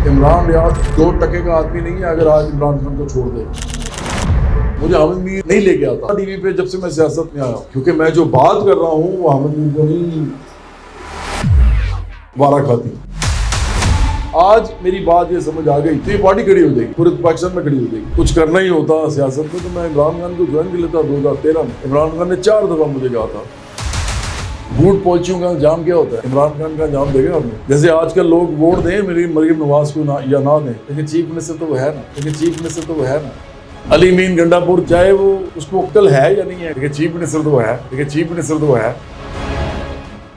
عمران ریاض 2 ٹکے کا آدمی نہیں ہے اگر آج عمران خان کو چھوڑ دے. مجھے حامد میر نہیں لے کے آتا ٹی وی پہ جب سے میں سیاست میں آیا، کیونکہ میں جو بات کر رہا ہوں وہ حامد میر کو نہیں وارا کھاتی. آج میری بات یہ سمجھ آ گئی تو یہ پارٹی کھڑی ہو جائے گی، پورے پاکستان میں کھڑی ہو جائے گی. کچھ کرنا ہی ہوتا سیاست میں تو میں عمران خان کو جوائن کر لیتا 2013 میں. عمران خان نے 4 دفعہ مجھے کہا تھا. ووٹ پالسیوں کا انجام کیا ہوتا ہے؟ عمران خان کا انجام دے گا آپ نے. جیسے آج کل لوگ ووٹ دیں میری مریم نواز کو یا نہ دیں، لیکن چیف منسٹر تو وہ ہے نا. علی مین گنڈا پور چاہے وہ اس کو عقل ہے یا نہیں ہے، لیکن چیف منسٹر تو وہ ہے.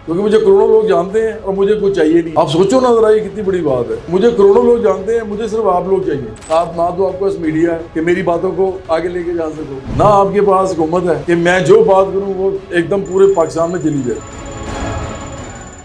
کیونکہ مجھے کروڑوں لوگ جانتے ہیں اور مجھے کچھ چاہیے نہیں. آپ سوچو نا ذرا، یہ کتنی بڑی بات ہے. مجھے کروڑوں لوگ جانتے ہیں، مجھے صرف آپ لوگ چاہیے. آپ نہ تو آپ کے پاس میڈیا ہے کہ میری باتوں کو آگے لے کے جا سکو، نہ آپ کے پاس حکومت ہے کہ میں جو بات کروں وہ ایک دم پورے پاکستان میں چلی جائے.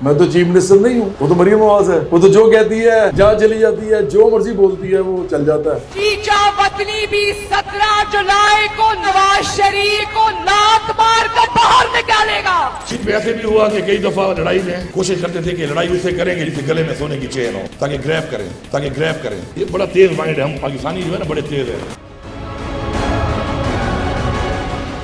میں تو چیف منسٹر نہیں ہوں، وہ تو مریم نواز ہے. وہ تو جو کہتی ہے جہاں چلی جاتی ہے، جو مرضی بولتی ہے وہ چل جاتا ہے. چیچا وطنی بھی 17 جولائی کو نواز شریف کو نعت مار کر باہر نکالے گا. صرف ایسے بھی ہوا کہ کئی دفعہ لڑائی میں کوشش کرتے تھے کہ لڑائی اسے کریں گے جسے گلے میں سونے کی چین ہو، تاکہ گریب کریں. یہ بڑا تیز مائنڈ ہے. ہم پاکستانی جو ہے نا بڑے تیز ہیں.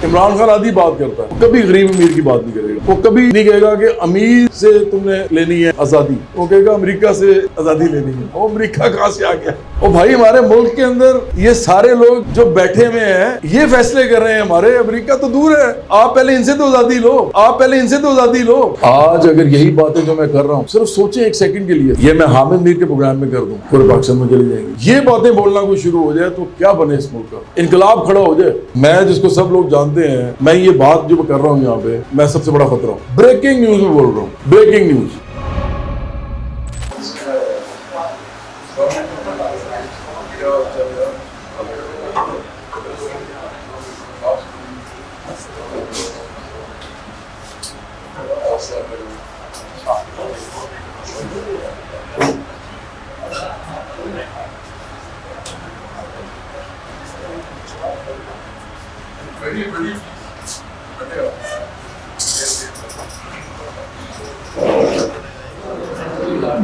عمران خان آدھی بات کرتا ہے، کبھی غریب امیر کی بات نہیں کرے گا. وہ کبھی نہیں کہے گا کہ امیر سے تم نے لینی ہے آزادی، وہ کہے گا امریکہ سے آزادی لینی ہے. وہ امریکہ کہاں سے آ گیا؟ وہ بھائی ہمارے ملک کے اندر یہ سارے لوگ جو بیٹھے ہوئے ہیں یہ فیصلے کر رہے ہیں. ہمارے امریکہ تو دور ہے. آپ پہلے ان سے تو آزادی لو. آج اگر یہی باتیں جو میں کر رہا ہوں صرف سوچیں ایک سیکنڈ کے لیے، یہ میں حامد میر کے پروگرام میں کر دوں، پورے پاکستان میں چلی جائیں گی. یہ باتیں بولنا کوئی شروع ہو جائے تو کیا بنے اس ملک کا؟ انقلاب کھڑا ہو جائے. میں جس کو سب لوگ جانتے ہیں، میں یہ بات جو کر رہا ہوں یہاں پہ، میں سب سے بڑا خطرہ ہوں. بریکنگ نیوز میں بول رہا ہوں، بریکنگ نیوز.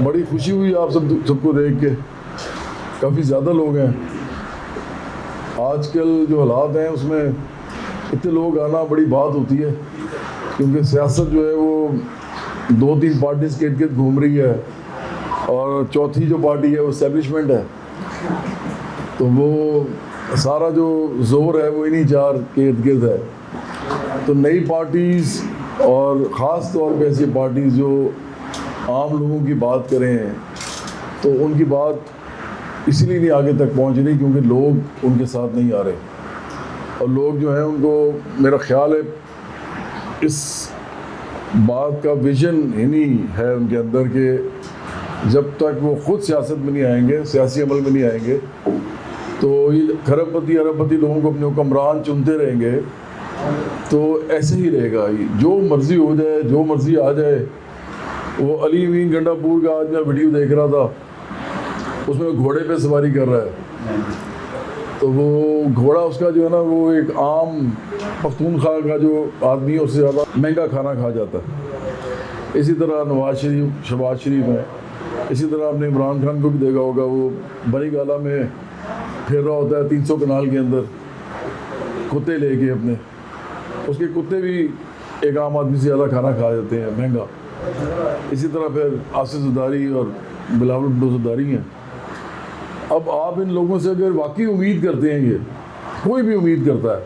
بڑی خوشی ہوئی آپ سب کو دیکھ کے. کافی زیادہ لوگ ہیں. آج کل جو حالات ہیں اس میں اتنے لوگ آنا بڑی بات ہوتی ہے، کیونکہ سیاست جو ہے وہ 2-3 پارٹیز کے ارد گرد گھوم رہی ہے، اور چوتھی جو پارٹی ہے وہ اسٹیبلشمنٹ ہے. تو وہ سارا جو زور ہے وہ انہی 4 کے ارد گرد ہے. تو نئی پارٹیز اور خاص طور پہ ایسی پارٹیز جو عام لوگوں کی بات کریں تو ان کی بات اسی لیے نہیں آگے تک پہنچ رہی کیونکہ لوگ ان کے ساتھ نہیں آ رہے. اور لوگ جو ہیں ان کو میرا خیال ہے اس بات کا ویژن ہی نہیں ہے ان کے اندر کہ جب تک وہ خود سیاست میں نہیں آئیں گے، سیاسی عمل میں نہیں آئیں گے، تو یہ کھرب پتی ارب پتی لوگوں کو اپنے حکمران چنتے رہیں گے تو ایسے ہی رہے گا. جو مرضی ہو جائے، جو مرضی آ جائے. وہ علی مین گنڈا پور کا آج میں ویڈیو دیکھ رہا تھا، اس میں گھوڑے پہ سواری کر رہا ہے. تو وہ گھوڑا اس کا جو ہے نا وہ ایک عام پختونخوا کا جو آدمی ہے اس سے زیادہ مہنگا کھانا کھا جاتا ہے. اسی طرح نواز شریف، شہباز شریف ہیں. اسی طرح آپ نے عمران خان کو بھی دیکھا ہوگا، وہ بڑی گالا میں پھر رہا ہوتا ہے 300 کنال کے اندر کتے لے کے اپنے. اس کے کتے بھی ایک عام آدمی سے زیادہ کھانا کھا جاتے ہیں مہنگا. اسی طرح پھر آصف زرداری اور بلاول بھٹو زرداری ہیں. اب آپ ان لوگوں سے اگر واقعی امید کرتے ہیں، یہ کوئی بھی امید کرتا ہے،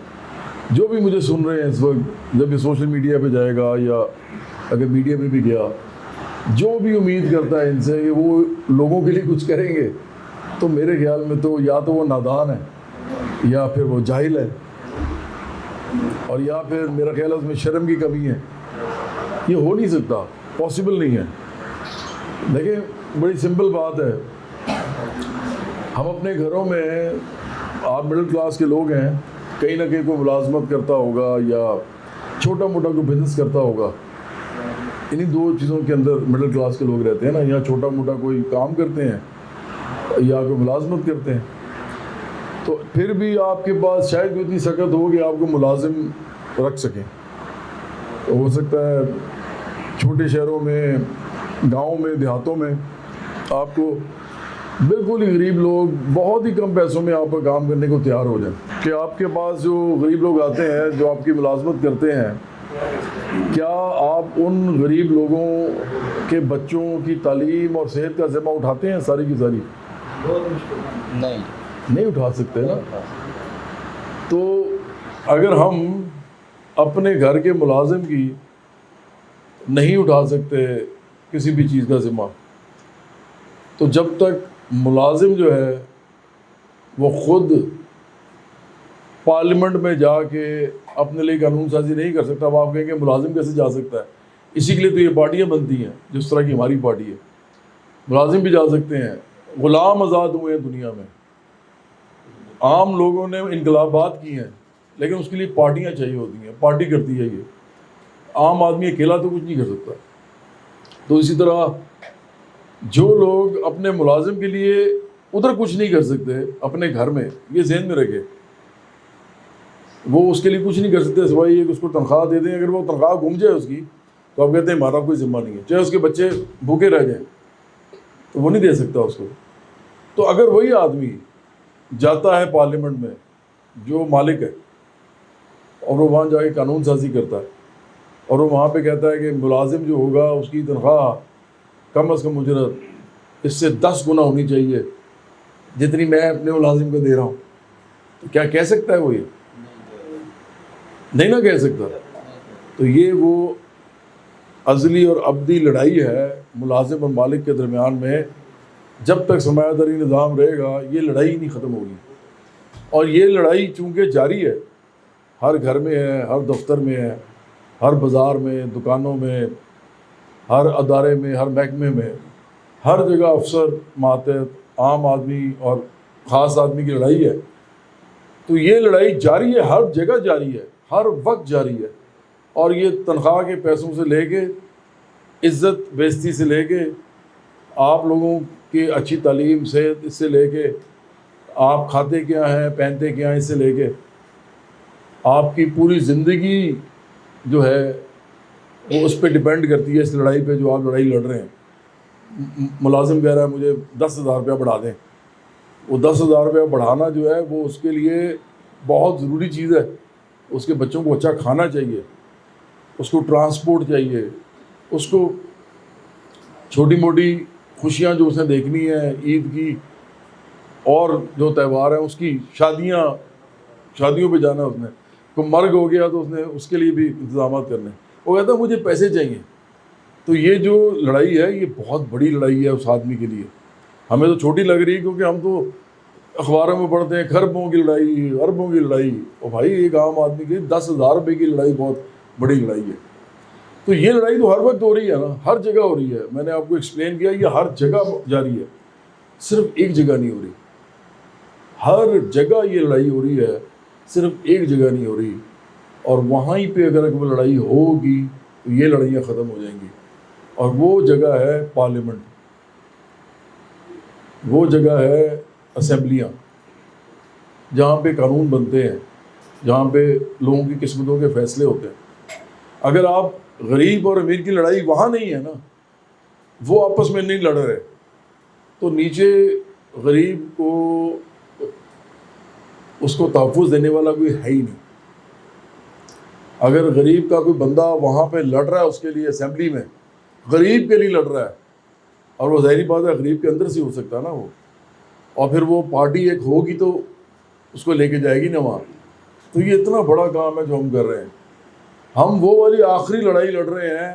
جو بھی مجھے سن رہے ہیں اس وقت، جب یہ سوشل میڈیا پہ جائے گا یا اگر میڈیا پہ بھی گیا، جو بھی امید کرتا ہے ان سے کہ وہ لوگوں کے لیے کچھ کریں گے، تو میرے خیال میں تو یا تو وہ نادان ہے یا پھر وہ جاہل ہے، اور یا پھر میرا خیال ہے اس میں شرم کی کمی ہے. یہ ہو نہیں سکتا، پاسبل نہیں ہے. دیکھیں بڑی سمپل بات ہے. ہم اپنے گھروں میں، آپ مڈل کلاس کے لوگ ہیں، کہیں نہ کہیں کوئی ملازمت کرتا ہوگا یا چھوٹا موٹا کوئی بزنس کرتا ہوگا. انہی 2 چیزوں کے اندر مڈل کلاس کے لوگ رہتے ہیں نا، یا چھوٹا موٹا کوئی کام کرتے ہیں یا کوئی ملازمت کرتے ہیں. تو پھر بھی آپ کے پاس شاید کوئی اتنی سکت ہو کہ آپ کو ملازم رکھ سکیں. ہو سکتا ہے چھوٹے شہروں میں، گاؤں میں، دیہاتوں میں آپ کو بالکل ہی غریب لوگ بہت ہی کم پیسوں میں آپ کا کام کرنے کو تیار ہو جائیں کہ آپ کے پاس جو غریب لوگ آتے ہیں جو آپ کی ملازمت کرتے ہیں، کیا آپ ان غریب لوگوں کے بچوں کی تعلیم اور صحت کا ذمہ اٹھاتے ہیں ساری کی ساری؟ نہیں اٹھا سکتے نا. تو اگر ہم اپنے گھر کے ملازم کی نہیں اٹھا سکتے کسی بھی چیز کا ذمہ، تو جب تک ملازم جو ہے وہ خود پارلیمنٹ میں جا کے اپنے لیے قانون سازی نہیں کر سکتا، وہ آپ کہیں گے ملازم کیسے جا سکتا ہے؟ اسی کے لیے تو یہ پارٹیاں بنتی ہیں جس طرح کی ہماری پارٹی ہے. ملازم بھی جا سکتے ہیں. غلام آزاد ہوئے ہیں دنیا میں، عام لوگوں نے انقلابات کی ہیں، لیکن اس کے لیے پارٹیاں چاہیے ہوتی ہیں، پارٹی کرتی ہے. یہ عام آدمی اکیلا تو کچھ نہیں کر سکتا. تو اسی طرح جو لوگ اپنے ملازم کے لیے ادھر کچھ نہیں کر سکتے اپنے گھر میں، یہ ذہن میں رکھے، وہ اس کے لیے کچھ نہیں کر سکتے سوائے یہ کہ اس کو تنخواہ دے دیں. اگر وہ تنخواہ گم جائے اس کی تو آپ کہتے ہیں ہمارا کوئی ذمہ نہیں ہے، چاہے اس کے بچے بھوکے رہ جائیں تو وہ نہیں دے سکتا اس کو. تو اگر وہی آدمی جاتا ہے پارلیمنٹ میں جو مالک ہے اور وہ وہاں جا کے قانون سازی کرتا ہے اور وہ وہاں پہ کہتا ہے کہ ملازم جو ہوگا اس کی تنخواہ کم از کم اجرت اس سے 10 گنا ہونی چاہیے جتنی میں اپنے ملازم کو دے رہا ہوں، تو کیا کہہ سکتا ہے وہ؟ یہ نہیں نہ کہہ سکتا. تو یہ وہ ازلی اور ابدی لڑائی ہے ملازم اور مالک کے درمیان میں. جب تک سرمایہ داری نظام رہے گا یہ لڑائی نہیں ختم ہوگی. اور یہ لڑائی چونکہ جاری ہے، ہر گھر میں ہے، ہر دفتر میں ہے، ہر بازار میں، دکانوں میں، ہر ادارے میں، ہر محکمے میں، ہر جگہ افسر ماتحت عام آدمی اور خاص آدمی کی لڑائی ہے. تو یہ لڑائی جاری ہے، ہر جگہ جاری ہے، ہر وقت جاری ہے. اور یہ تنخواہ کے پیسوں سے لے کے عزت بےعزتی سے لے کے آپ لوگوں کی اچھی تعلیم صحت، اس سے لے کے آپ کھاتے کیا ہیں پہنتے کیا ہیں، اس سے لے کے آپ کی پوری زندگی جو ہے وہ اس پہ ڈیپینڈ کرتی ہے، اس لڑائی پہ جو آپ لڑائی لڑ رہے ہیں. ملازم کہہ رہا ہے مجھے 10,000 روپیہ بڑھا دیں. وہ 10,000 روپیہ بڑھانا جو ہے وہ اس کے لیے بہت ضروری چیز ہے. اس کے بچوں کو اچھا کھانا چاہیے، اس کو ٹرانسپورٹ چاہیے، اس کو چھوٹی موٹی خوشیاں جو اس نے دیکھنی ہے، عید کی اور جو تہوار ہیں اس کی، شادیوں پہ جانا، اس نے کوئی مرگ ہو گیا تو اس نے اس کے لیے بھی انتظامات کرنے. وہ کہتا ہے مجھے پیسے چاہیے. تو یہ جو لڑائی ہے یہ بہت بڑی لڑائی ہے اس آدمی کے لیے. ہمیں تو چھوٹی لگ رہی ہے کیونکہ ہم تو اخباروں میں پڑھتے ہیں کھربوں کی لڑائی، اربوں کی لڑائی. اور بھائی ایک عام آدمی کی 10,000 روپے کی لڑائی بہت بڑی لڑائی ہے. تو یہ لڑائی تو ہر وقت ہو رہی ہے نا، ہر جگہ ہو رہی ہے. میں نے آپ کو ایکسپلین کیا یہ ہر جگہ جاری ہے، صرف ایک جگہ نہیں ہو رہی. ہر جگہ یہ لڑائی ہو رہی ہے، صرف ایک جگہ نہیں ہو رہی. اور وہاں پہ اگر وہ لڑائی ہوگی تو یہ لڑائیاں ختم ہو جائیں گی. اور وہ جگہ ہے پارلیمنٹ، وہ جگہ ہے اسمبلیاں جہاں پہ قانون بنتے ہیں، جہاں پہ لوگوں کی قسمتوں کے فیصلے ہوتے ہیں. اگر آپ غریب اور امیر کی لڑائی وہاں نہیں ہے نا، وہ آپس میں نہیں لڑ رہے، تو نیچے غریب کو اس کو تحفظ دینے والا کوئی ہے ہی نہیں. اگر غریب کا کوئی بندہ وہاں پہ لڑ رہا ہے اس کے لیے اسمبلی میں، غریب کے لیے لڑ رہا ہے، اور وہ ظاہری بات ہے غریب کے اندر سے ہو سکتا ہے نا وہ، اور پھر وہ پارٹی ایک ہوگی تو اس کو لے کے جائے گی نا وہاں. تو یہ اتنا بڑا کام ہے جو ہم کر رہے ہیں. ہم وہ والی آخری لڑائی لڑ رہے ہیں،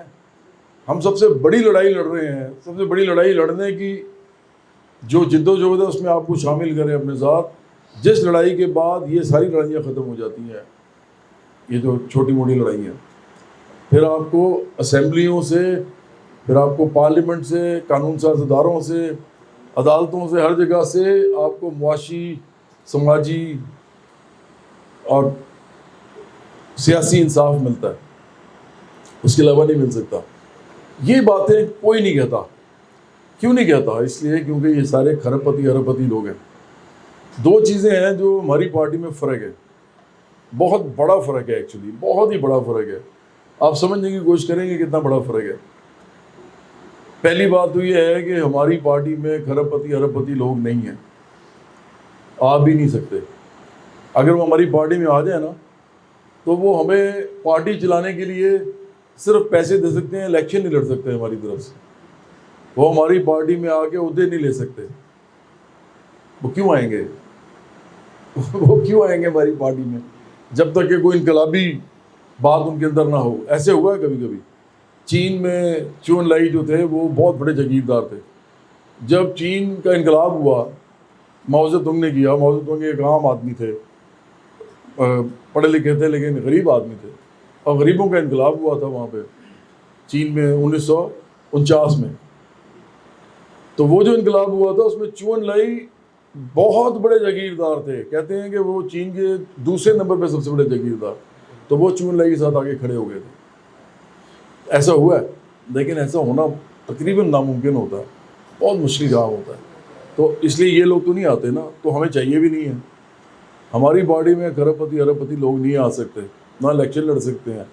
ہم سب سے بڑی لڑائی لڑ رہے ہیں. سب سے بڑی لڑائی لڑنے کی جو جد و جہد ہے اس میں آپ کو شامل کریں اپنے ساتھ، جس لڑائی کے بعد یہ ساری لڑائیاں ختم ہو جاتی ہیں، یہ جو چھوٹی موٹی لڑائیاں، پھر آپ کو اسمبلیوں سے، پھر آپ کو پارلیمنٹ سے، قانون ساز اداروں سے، عدالتوں سے، ہر جگہ سے آپ کو معاشی، سماجی اور سیاسی انصاف ملتا ہے. اس کے علاوہ نہیں مل سکتا. یہ باتیں کوئی نہیں کہتا. کیوں نہیں کہتا؟ اس لیے کیونکہ یہ سارے کھرب پتی لوگ ہیں. دو چیزیں ہیں جو ہماری پارٹی میں فرق ہے، بہت بڑا فرق ہے، ایکچولی بہت ہی بڑا فرق ہے. آپ سمجھنے کی کوشش کریں گے کتنا بڑا فرق ہے. پہلی بات تو یہ ہے کہ ہماری پارٹی میں کھرب پتی ارب پتی لوگ نہیں ہیں، آ بھی نہیں سکتے۔ اگر وہ ہماری پارٹی میں آ جائے نا تو وہ ہمیں پارٹی چلانے کے لیے صرف پیسے دے سکتے ہیں، الیکشن نہیں لڑ سکتے ہماری طرف سے۔ وہ ہماری پارٹی میں آ کے عہدے نہیں لے سکتے۔ وہ کیوں آئیں گے؟ وہ کیوں آئیں گے ہماری پارٹی میں جب تک کہ کوئی انقلابی بات ان کے اندر نہ ہو؟ ایسے ہوا ہے کبھی کبھی؟ چین میں چون لائی جو تھے وہ بہت بڑے جاگیردار تھے۔ جب چین کا انقلاب ہوا، ماؤ زیدونگ نے کیا، ماؤ زیدونگ ایک عام آدمی تھے، پڑھے لکھے تھے لیکن غریب آدمی تھے، اور غریبوں کا انقلاب ہوا تھا وہاں پہ چین میں 1949 میں۔ تو وہ جو انقلاب ہوا تھا اس میں چون لائی بہت بڑے جاگیردار تھے، کہتے ہیں کہ وہ چین کے دوسرے نمبر پہ سب سے بڑے جاگیردار، تو وہ چون لائی کے ساتھ آگے کھڑے ہو گئے تھے۔ ایسا ہوا ہے، لیکن ایسا ہونا تقریباً ناممکن ہوتا ہے، بہت مشکل کام ہوتا ہے۔ تو اس لیے یہ لوگ تو نہیں آتے نا، تو ہمیں چاہیے بھی نہیں ہے۔ ہماری باڈی میں کھرب پتی ارب پتی لوگ نہیں آ سکتے، نہ الیکشن لڑ سکتے ہیں،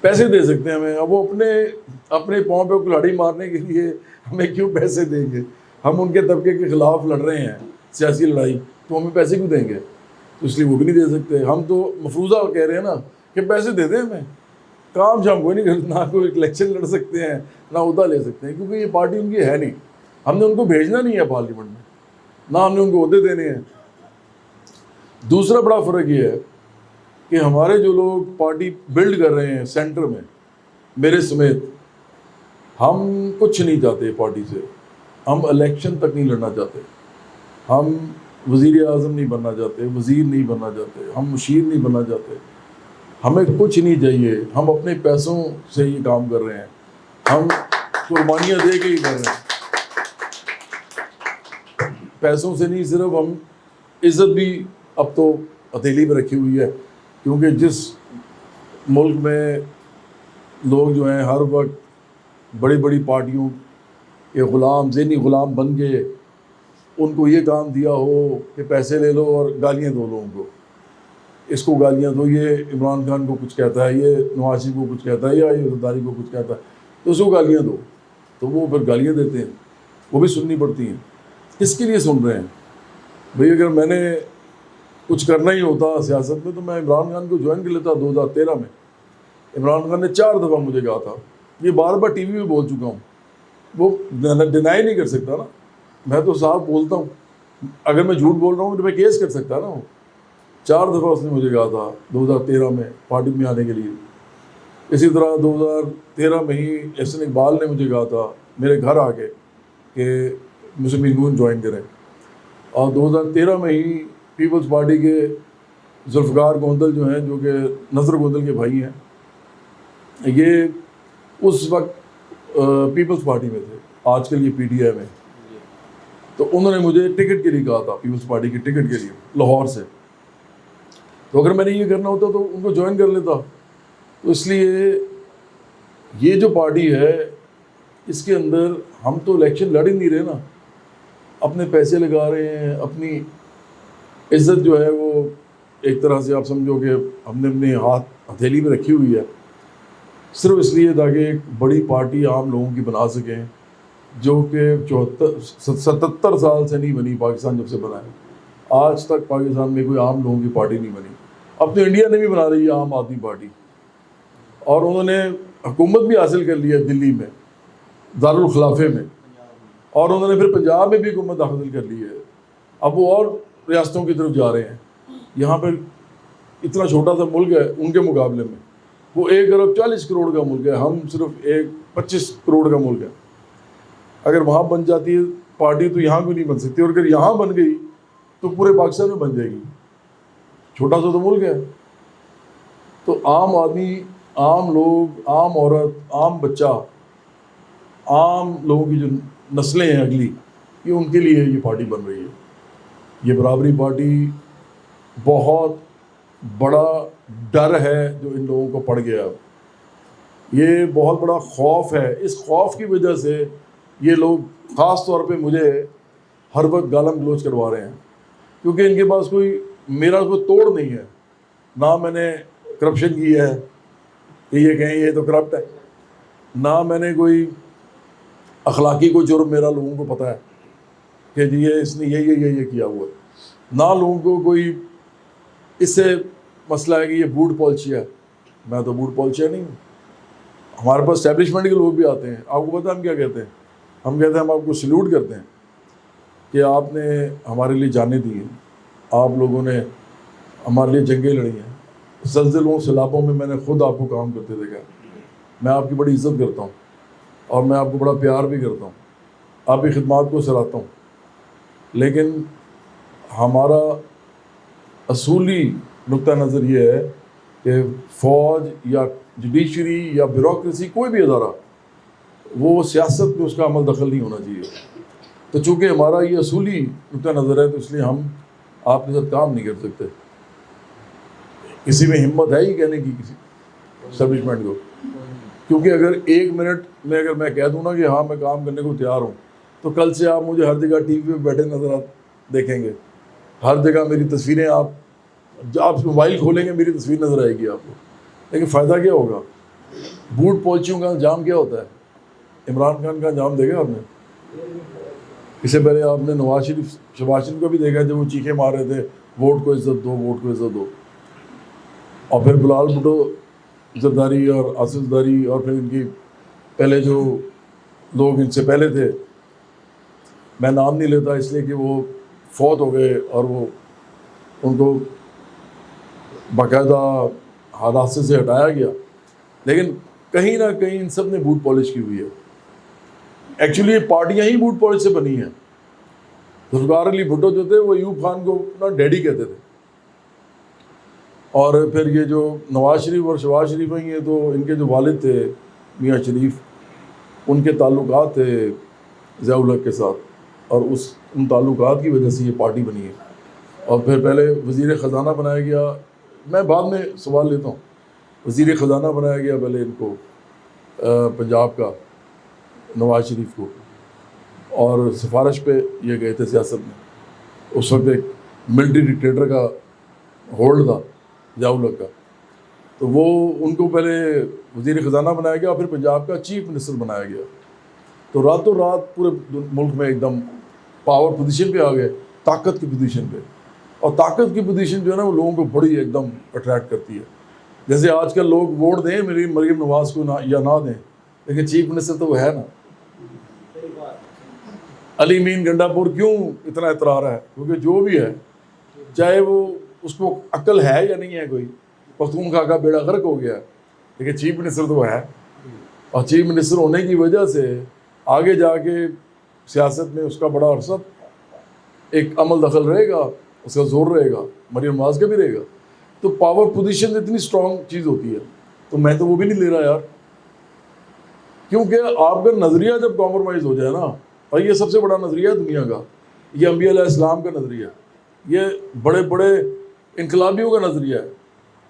پیسے دے سکتے ہیں ہمیں۔ اب وہ اپنے پاؤں پہ کلاڑی مارنے کے لیے ہمیں کیوں پیسے دیں گے؟ ہم ان کے طبقے کے خلاف لڑ رہے ہیں سیاسی لڑائی، تو ہمیں پیسے کیوں دیں گے؟ تو اس لیے وہ بھی نہیں دے سکتے۔ ہم تو مفروضہ کہہ رہے ہیں نا کہ پیسے دے دیں ہمیں، کام شام کوئی نہیں کرتے، نہ کوئی الیکشن لڑ سکتے ہیں نہ عہدہ لے سکتے ہیں، کیونکہ یہ پارٹی ان کی ہے نہیں۔ ہم نے ان کو بھیجنا نہیں ہے پارلیمنٹ میں، نہ ہم نے ان کو عہدے دینے ہیں۔ دوسرا بڑا فرق یہ ہے کہ ہمارے جو لوگ پارٹی بلڈ کر رہے ہیں سینٹر میں، میرے سمیت، ہم کچھ نہیں چاہتے پارٹی سے، ہم الیکشن تک نہیں لڑنا چاہتے، ہم وزیر اعظم نہیں بننا چاہتے، وزیر نہیں بننا چاہتے، ہم مشیر نہیں بننا چاہتے، ہمیں کچھ نہیں چاہیے۔ ہم اپنے پیسوں سے یہ کام کر رہے ہیں، ہم قربانیاں دے کے ہی کر رہے ہیں، پیسوں سے نہیں، صرف ہم عزت بھی اب تو ہتھیلی میں رکھی ہوئی ہے، کیونکہ جس ملک میں لوگ جو ہیں ہر وقت بڑی بڑی پارٹیوں کے غلام، ذہنی غلام بن کے ان کو یہ کام دیا ہو کہ پیسے لے لو اور گالیاں دو لوگوں کو، اس کو گالیاں دو، یہ عمران خان کو کچھ کہتا ہے، یہ نواز شریف کو کچھ کہتا ہے، یا یہ زرداری کو کچھ کہتا ہے، تو اس کو گالیاں دو، تو وہ پھر گالیاں دیتے ہیں، وہ بھی سننی پڑتی ہیں۔ کس کے لیے سن رہے ہیں بھئی؟ اگر میں نے کچھ کرنا ہی ہوتا سیاست میں تو میں عمران خان کو جوائن کر لیتا 2013 میں۔ عمران خان نے 4 دفعہ مجھے کہا تھا، یہ بار بار ٹی وی میں بول چکا ہوں، وہ ڈینائی نہیں کر سکتا نا، میں تو صاحب بولتا ہوں، اگر میں جھوٹ بول رہا ہوں تو میں کیس کر سکتا نا۔ وہ 4 دفعہ اس نے مجھے کہا تھا 2013 میں پارٹی میں آنے کے لیے۔ اسی طرح 2013 میں ہی احسن اقبال نے مجھے کہا تھا میرے گھر آ کے کہ مسلم نون جوائن کریں، اور 2013 میں ہی پیپلز پارٹی کے ذوالفقار گوندل جو ہیں، جو کہ نظر گوندل کے بھائی ہیں، یہ اس وقت پیپلز پارٹی میں تھے، آج کل یہ پی ٹی آئی میں، تو انہوں نے مجھے ٹکٹ کے لیے کہا تھا، پیپلز پارٹی کے ٹکٹ کے لیے لاہور سے۔ تو اگر میں نے یہ کرنا ہوتا تو ان کو جوائن کر لیتا۔ تو اس لیے یہ جو پارٹی ہے اس کے اندر ہم تو الیکشن لڑ ہی نہیں رہے نا، اپنے پیسے لگا رہے ہیں، اپنی عزت جو ہے وہ ایک طرح سے آپ سمجھو کہ ہم نے اپنے ہتھیلی میں رکھی ہوئی ہے، صرف اس لیے تاکہ ایک بڑی پارٹی عام لوگوں کی بنا سکیں، جو کہ 77 سال سے نہیں بنی پاکستان جب سے بنا ہے، آج تک پاکستان میں کوئی عام لوگوں کی پارٹی نہیں بنی۔ اب تو انڈیا نے بھی بنا رہی ہے عام آدمی پارٹی، اور انہوں نے حکومت بھی حاصل کر لی ہے دلی میں دارالخلافے میں، اور انہوں نے پھر پنجاب میں بھی حکومت حاصل کر لی ہے۔ اب وہ اور ریاستوں کی طرف جا رہے ہیں۔ یہاں پہ اتنا چھوٹا سا ملک ہے ان کے مقابلے میں، وہ 1 ارب 40 کروڑ کا ملک ہے، ہم صرف 25 کروڑ کا ملک ہے۔ اگر وہاں بن جاتی ہے پارٹی تو یہاں بھی نہیں بن سکتی، اور اگر یہاں بن گئی تو پورے پاکستان میں بن جائے گی، چھوٹا سا تو ملک ہے۔ تو عام آدمی، عام لوگ، عام عورت، عام بچہ، عام لوگوں کی جو نسلیں ہیں اگلی، یہ ان کے لیے یہ پارٹی بن رہی ہے۔ یہ برابری پارٹی بہت بڑا ڈر ہے جو ان لوگوں کو پڑ گیا، یہ بہت بڑا خوف ہے۔ اس خوف کی وجہ سے یہ لوگ خاص طور پہ مجھے ہر وقت گالم گلوچ کروا رہے ہیں، کیونکہ ان کے پاس میرا کوئی توڑ نہیں ہے، نہ میں نے کرپشن کی ہے کہ یہ کہیں یہ تو کرپٹ ہے، نہ میں نے کوئی اخلاقی کوئی جرم میرا لوگوں کو پتہ ہے کہ جی یہ اس نے یہ کیا ہوا ہے، نہ لوگوں کو کوئی اس سے مسئلہ ہے کہ یہ بوٹ پالچیا ہے. میں تو بوٹ پالچیا نہیں ہوں. ہمارے پاس اسٹیبلشمنٹ کے لوگ بھی آتے ہیں. آپ کو پتہ ہے ہم کیا کہتے ہیں؟ ہم کہتے ہیں ہم آپ کو سلیوٹ کرتے ہیں کہ آپ نے ہمارے لیے جانیں دی ہیں، آپ لوگوں نے ہمارے لیے جنگیں لڑی ہیں، زلزلوں سیلابوں میں نے خود آپ کو کام کرتے دیکھا. میں آپ کی بڑی عزت کرتا ہوں اور میں آپ کو بڑا پیار بھی کرتا ہوں، آپ کی خدمات کو سراہتا ہوں. لیکن ہمارا اصولی نقطہ نظر یہ ہے کہ فوج یا جوڈیشری یا بیوروکریسی کوئی بھی ادارہ وہ سیاست میں اس کا عمل دخل نہیں ہونا چاہیے. تو چونکہ ہمارا یہ اصولی نقطہ نظر ہے تو اس لیے ہم آپ کے ساتھ کام نہیں کر سکتے. کسی میں ہمت ہے ہی کہنے کی کسی اسٹیبلشمنٹ کو، کیونکہ اگر 1 منٹ میں اگر میں کہہ دوں نا کہ ہاں میں کام کرنے کو تیار ہوں تو کل سے آپ مجھے ہر جگہ ٹی وی پہ بیٹھے نظر دیکھیں گے، ہر جگہ میری تصویریں آپ موبائل کھولیں گے میری تصویر نظر آئے گی آپ کو. لیکن فائدہ کیا ہوگا؟ بوٹ پالچیوں کا انجام کیا ہوتا ہے؟ عمران خان کا انجام دیکھا آپ نے؟ اس سے پہلے آپ نے شہباز شریف کو بھی دیکھا جب وہ چیخے مار رہے تھے ووٹ کو عزت دو، ووٹ کو عزت دو. اور پھر بلال بھٹو زرداری اور آصف زرداری اور پھر ان کی پہلے جو لوگ ان سے پہلے تھے، میں نام نہیں لیتا اس لیے کہ وہ فوت ہو گئے اور وہ ان کو باقاعدہ حادثے سے ہٹایا گیا. لیکن کہیں نہ کہیں ان سب نے بوٹ پالش کی ہوئی ہے. ایکچولی یہ پارٹیاں ہی بوٹ پالش سے بنی ہیں. ذوالفقار علی بھٹو جو تھے وہ ایوب خان کو اپنا ڈیڈی کہتے تھے، اور پھر یہ جو نواز شریف اور شہباز شریف ہیں یہ تو ان کے جو والد تھے میاں شریف، ان کے تعلقات تھے ضیاء الحق کے ساتھ، اور ان تعلقات کی وجہ سے یہ پارٹی بنی ہے. اور پھر پہلے وزیر خزانہ بنایا گیا، میں بعد میں سوال لیتا ہوں، وزیر خزانہ بنایا گیا پہلے ان کو پنجاب کا نواز شریف کو، اور سفارش پہ یہ گئے تھے سیاست میں. اس وقت ایک ملٹری ڈکٹیٹر کا ہولڈ تھا ضیاء الحق کا، تو وہ ان کو پہلے وزیر خزانہ بنایا گیا اور پھر پنجاب کا چیف منسٹر بنایا گیا. تو راتوں رات پورے ملک میں ایک دم پاور پوزیشن پہ آ گئے، طاقت کی پوزیشن پہ. اور طاقت کی پوزیشن جو ہے نا وہ لوگوں کو بڑی ایک دم اٹریکٹ کرتی ہے. جیسے آج کل لوگ ووٹ دیں میری مریم نواز کو یا نہ دیں، لیکن چیف منسٹر تو وہ ہے نا. علی مین گنڈا پور کیوں اتنا اعتراض ہے؟ کیونکہ جو بھی ہے چاہے وہ اس کو عقل ہے یا نہیں ہے، کوئی پختونخوا کا بیڑا غرق ہو گیا، لیکن چیف منسٹر تو وہ ہے. اور چیف منسٹر ہونے کی وجہ سے آگے جا کے سیاست میں اس کا بڑا عرصہ ایک عمل دخل رہے گا، اس کا زور رہے گا، مریم نواز کا بھی رہے گا. تو پاور پوزیشن اتنی اسٹرانگ چیز ہوتی ہے. تو میں تو وہ بھی نہیں لے رہا یار، کیونکہ آپ کا نظریہ جب کمپرومائز ہو جائے نا، اور یہ سب سے بڑا نظریہ ہے دنیا کا، یہ انبیاء علیہ السلام کا نظریہ، یہ بڑے بڑے انقلابیوں کا نظریہ ہے.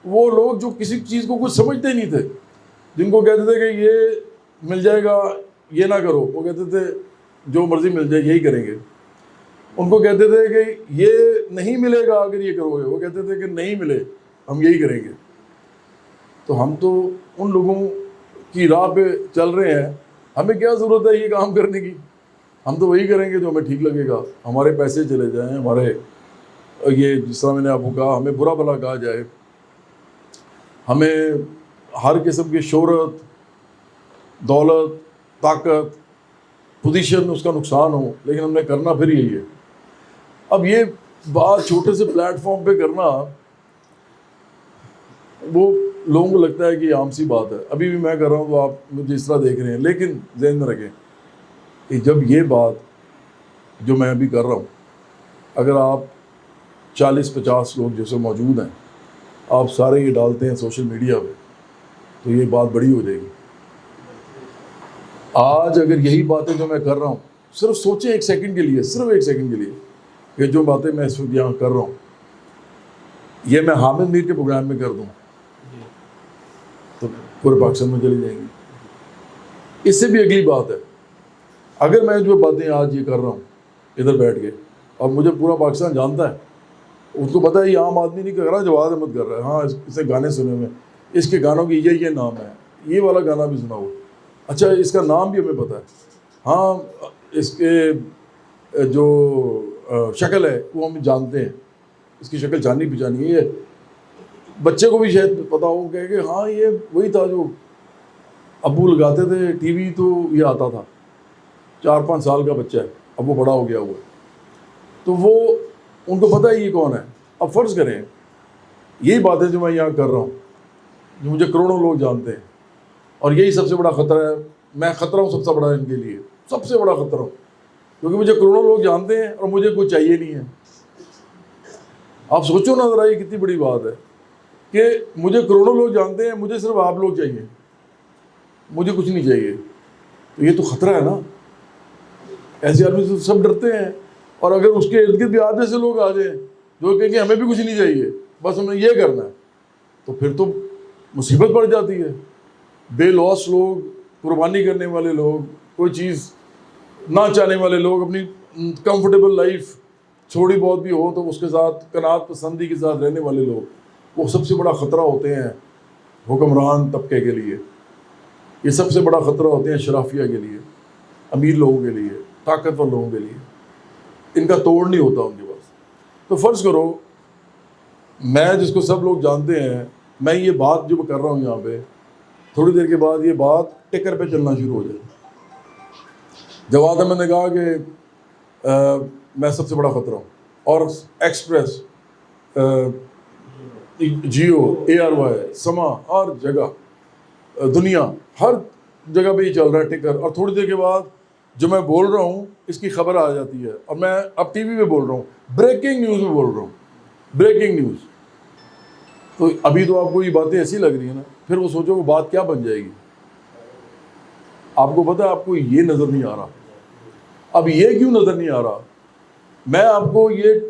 وہ لوگ جو کسی چیز کو کچھ سمجھتے ہی نہیں تھے، جن کو کہتے تھے کہ یہ مل جائے گا یہ نہ کرو، وہ کہتے تھے جو مرضی مل جائے یہی کریں گے. ان کو کہتے تھے کہ یہ نہیں ملے گا اگر یہ کرو گے، وہ کہتے تھے کہ نہیں ملے ہم یہی کریں گے. تو ہم تو ان لوگوں کی راہ پہ چل رہے ہیں، ہمیں کیا ضرورت ہے یہ کام کرنے کی؟ ہم تو وہی کریں گے جو ہمیں ٹھیک لگے گا. ہمارے پیسے چلے جائیں، ہمارے یہ جس طرح میں نے آپ کو کہا ہمیں برا بھلا کہا جائے، ہمیں ہر قسم کی شہرت، دولت، طاقت، پوزیشن اس کا نقصان ہو، لیکن ہم نے کرنا پھر یہی ہے. اب یہ بات چھوٹے سے پلیٹ فارم پہ کرنا وہ لوگوں کو لگتا ہے کہ یہ عام سی بات ہے. ابھی بھی میں کر رہا ہوں تو آپ مجھے اس طرح دیکھ رہے ہیں، لیکن ذہن میں رکھیں کہ جب یہ بات جو میں ابھی کر رہا ہوں، اگر آپ 40-50 لوگ جیسے موجود ہیں، آپ سارے یہ ڈالتے ہیں سوشل میڈیا پہ، تو یہ بات بڑی ہو جائے گی. آج اگر یہی باتیں جو میں کر رہا ہوں، صرف سوچیں ایک سیکنڈ کے لیے، صرف ایک سیکنڈ کے لیے، کہ جو باتیں میں اس وقت یہاں کر رہا ہوں یہ میں حامد میر کے پروگرام میں کر دوں تو پورے پاکستان میں چلی جائیں گی. اس سے بھی اگلی بات ہے، اگر میں جو باتیں آج یہ کر رہا ہوں ادھر بیٹھ کے، اور مجھے پورا پاکستان جانتا ہے، اس کو پتہ ہے یہ عام آدمی نہیں کر رہا، جواد احمد کر رہا ہے، ہاں اسے گانے سنے ہوئے، اس کے گانوں کی یہ نام ہے، یہ والا گانا بھی سنا ہوا، اچھا اس کا نام بھی ہمیں پتہ ہے، ہاں اس کے جو شکل ہے وہ ہم جانتے ہیں، اس کی شکل جانی پہچانی ہے، بچے کو بھی شاید پتا ہو کہ ہاں یہ وہی تھا جو ابو لگاتے تھے ٹی وی، تو یہ آتا تھا، 4-5 سال کا بچہ ہے، اب وہ بڑا ہو گیا ہوا ہے، تو وہ ان کو پتہ ہے یہ کون ہے۔ اب فرض کریں یہی باتیں جو میں یہاں کر رہا ہوں، جو مجھے کروڑوں لوگ جانتے ہیں، اور یہی سب سے بڑا خطرہ ہے، میں خطرہ ہوں سب سے بڑا ان کے لیے، سب سے بڑا خطرہ ہوں، کیونکہ مجھے کروڑوں لوگ جانتے ہیں اور مجھے کوئی چاہیے نہیں ہے۔ آپ سوچو نا ذرا، یہ کتنی بڑی بات ہے کہ مجھے کروڑوں لوگ جانتے ہیں، مجھے صرف آپ لوگ چاہیے، مجھے کچھ نہیں چاہیے، تو یہ تو خطرہ ہے نا۔ ایسے آدمی سے سب ڈرتے ہیں، اور اگر اس کے ارد گرد بھی آپ جیسے لوگ آ جائیں جو کہیں کہ ہمیں بھی کچھ نہیں چاہیے، بس ہمیں یہ کرنا ہے، تو پھر تو مصیبت پڑ جاتی ہے۔ بے لوس لوگ، قربانی کرنے والے لوگ، کوئی چیز نہ چاہنے والے لوگ، اپنی کمفرٹیبل لائف تھوڑی بہت بھی ہو تو اس کے ساتھ قناعت پسندی کے ساتھ رہنے والے لوگ، وہ سب سے بڑا خطرہ ہوتے ہیں حکمران طبقے کے لیے، یہ سب سے بڑا خطرہ ہوتے ہیں شرافیہ کے لیے، امیر لوگوں کے لیے، طاقتور لوگوں کے لیے، ان کا توڑ نہیں ہوتا ان کے پاس۔ تو فرض کرو میں جس کو سب لوگ جانتے ہیں، میں یہ بات جو کر رہا ہوں یہاں پہ، تھوڑی دیر کے بعد یہ بات ٹکر پہ چلنا شروع ہو جائے۔ جواد احمد نے کہا کہ میں سب سے بڑا خطرہ ہوں، اور ایکسپریس، جیو، ARY، سما، ہر جگہ، دنیا ہر جگہ پہ یہ چل رہا ہے ٹکر، اور تھوڑی دیر کے بعد جو میں بول رہا ہوں اس کی خبر آ جاتی ہے، اور میں اب ٹی وی پہ بول رہا ہوں، بریکنگ نیوز میں بول رہا ہوں، بریکنگ نیوز۔ تو ابھی تو آپ کو یہ باتیں ایسی لگ رہی ہیں نا، پھر وہ سوچو وہ بات کیا بن جائے گی۔ آپ کو پتہ ہے آپ کو یہ نظر نہیں آ رہا، اب یہ کیوں نظر نہیں آ رہا، میں آپ کو یہ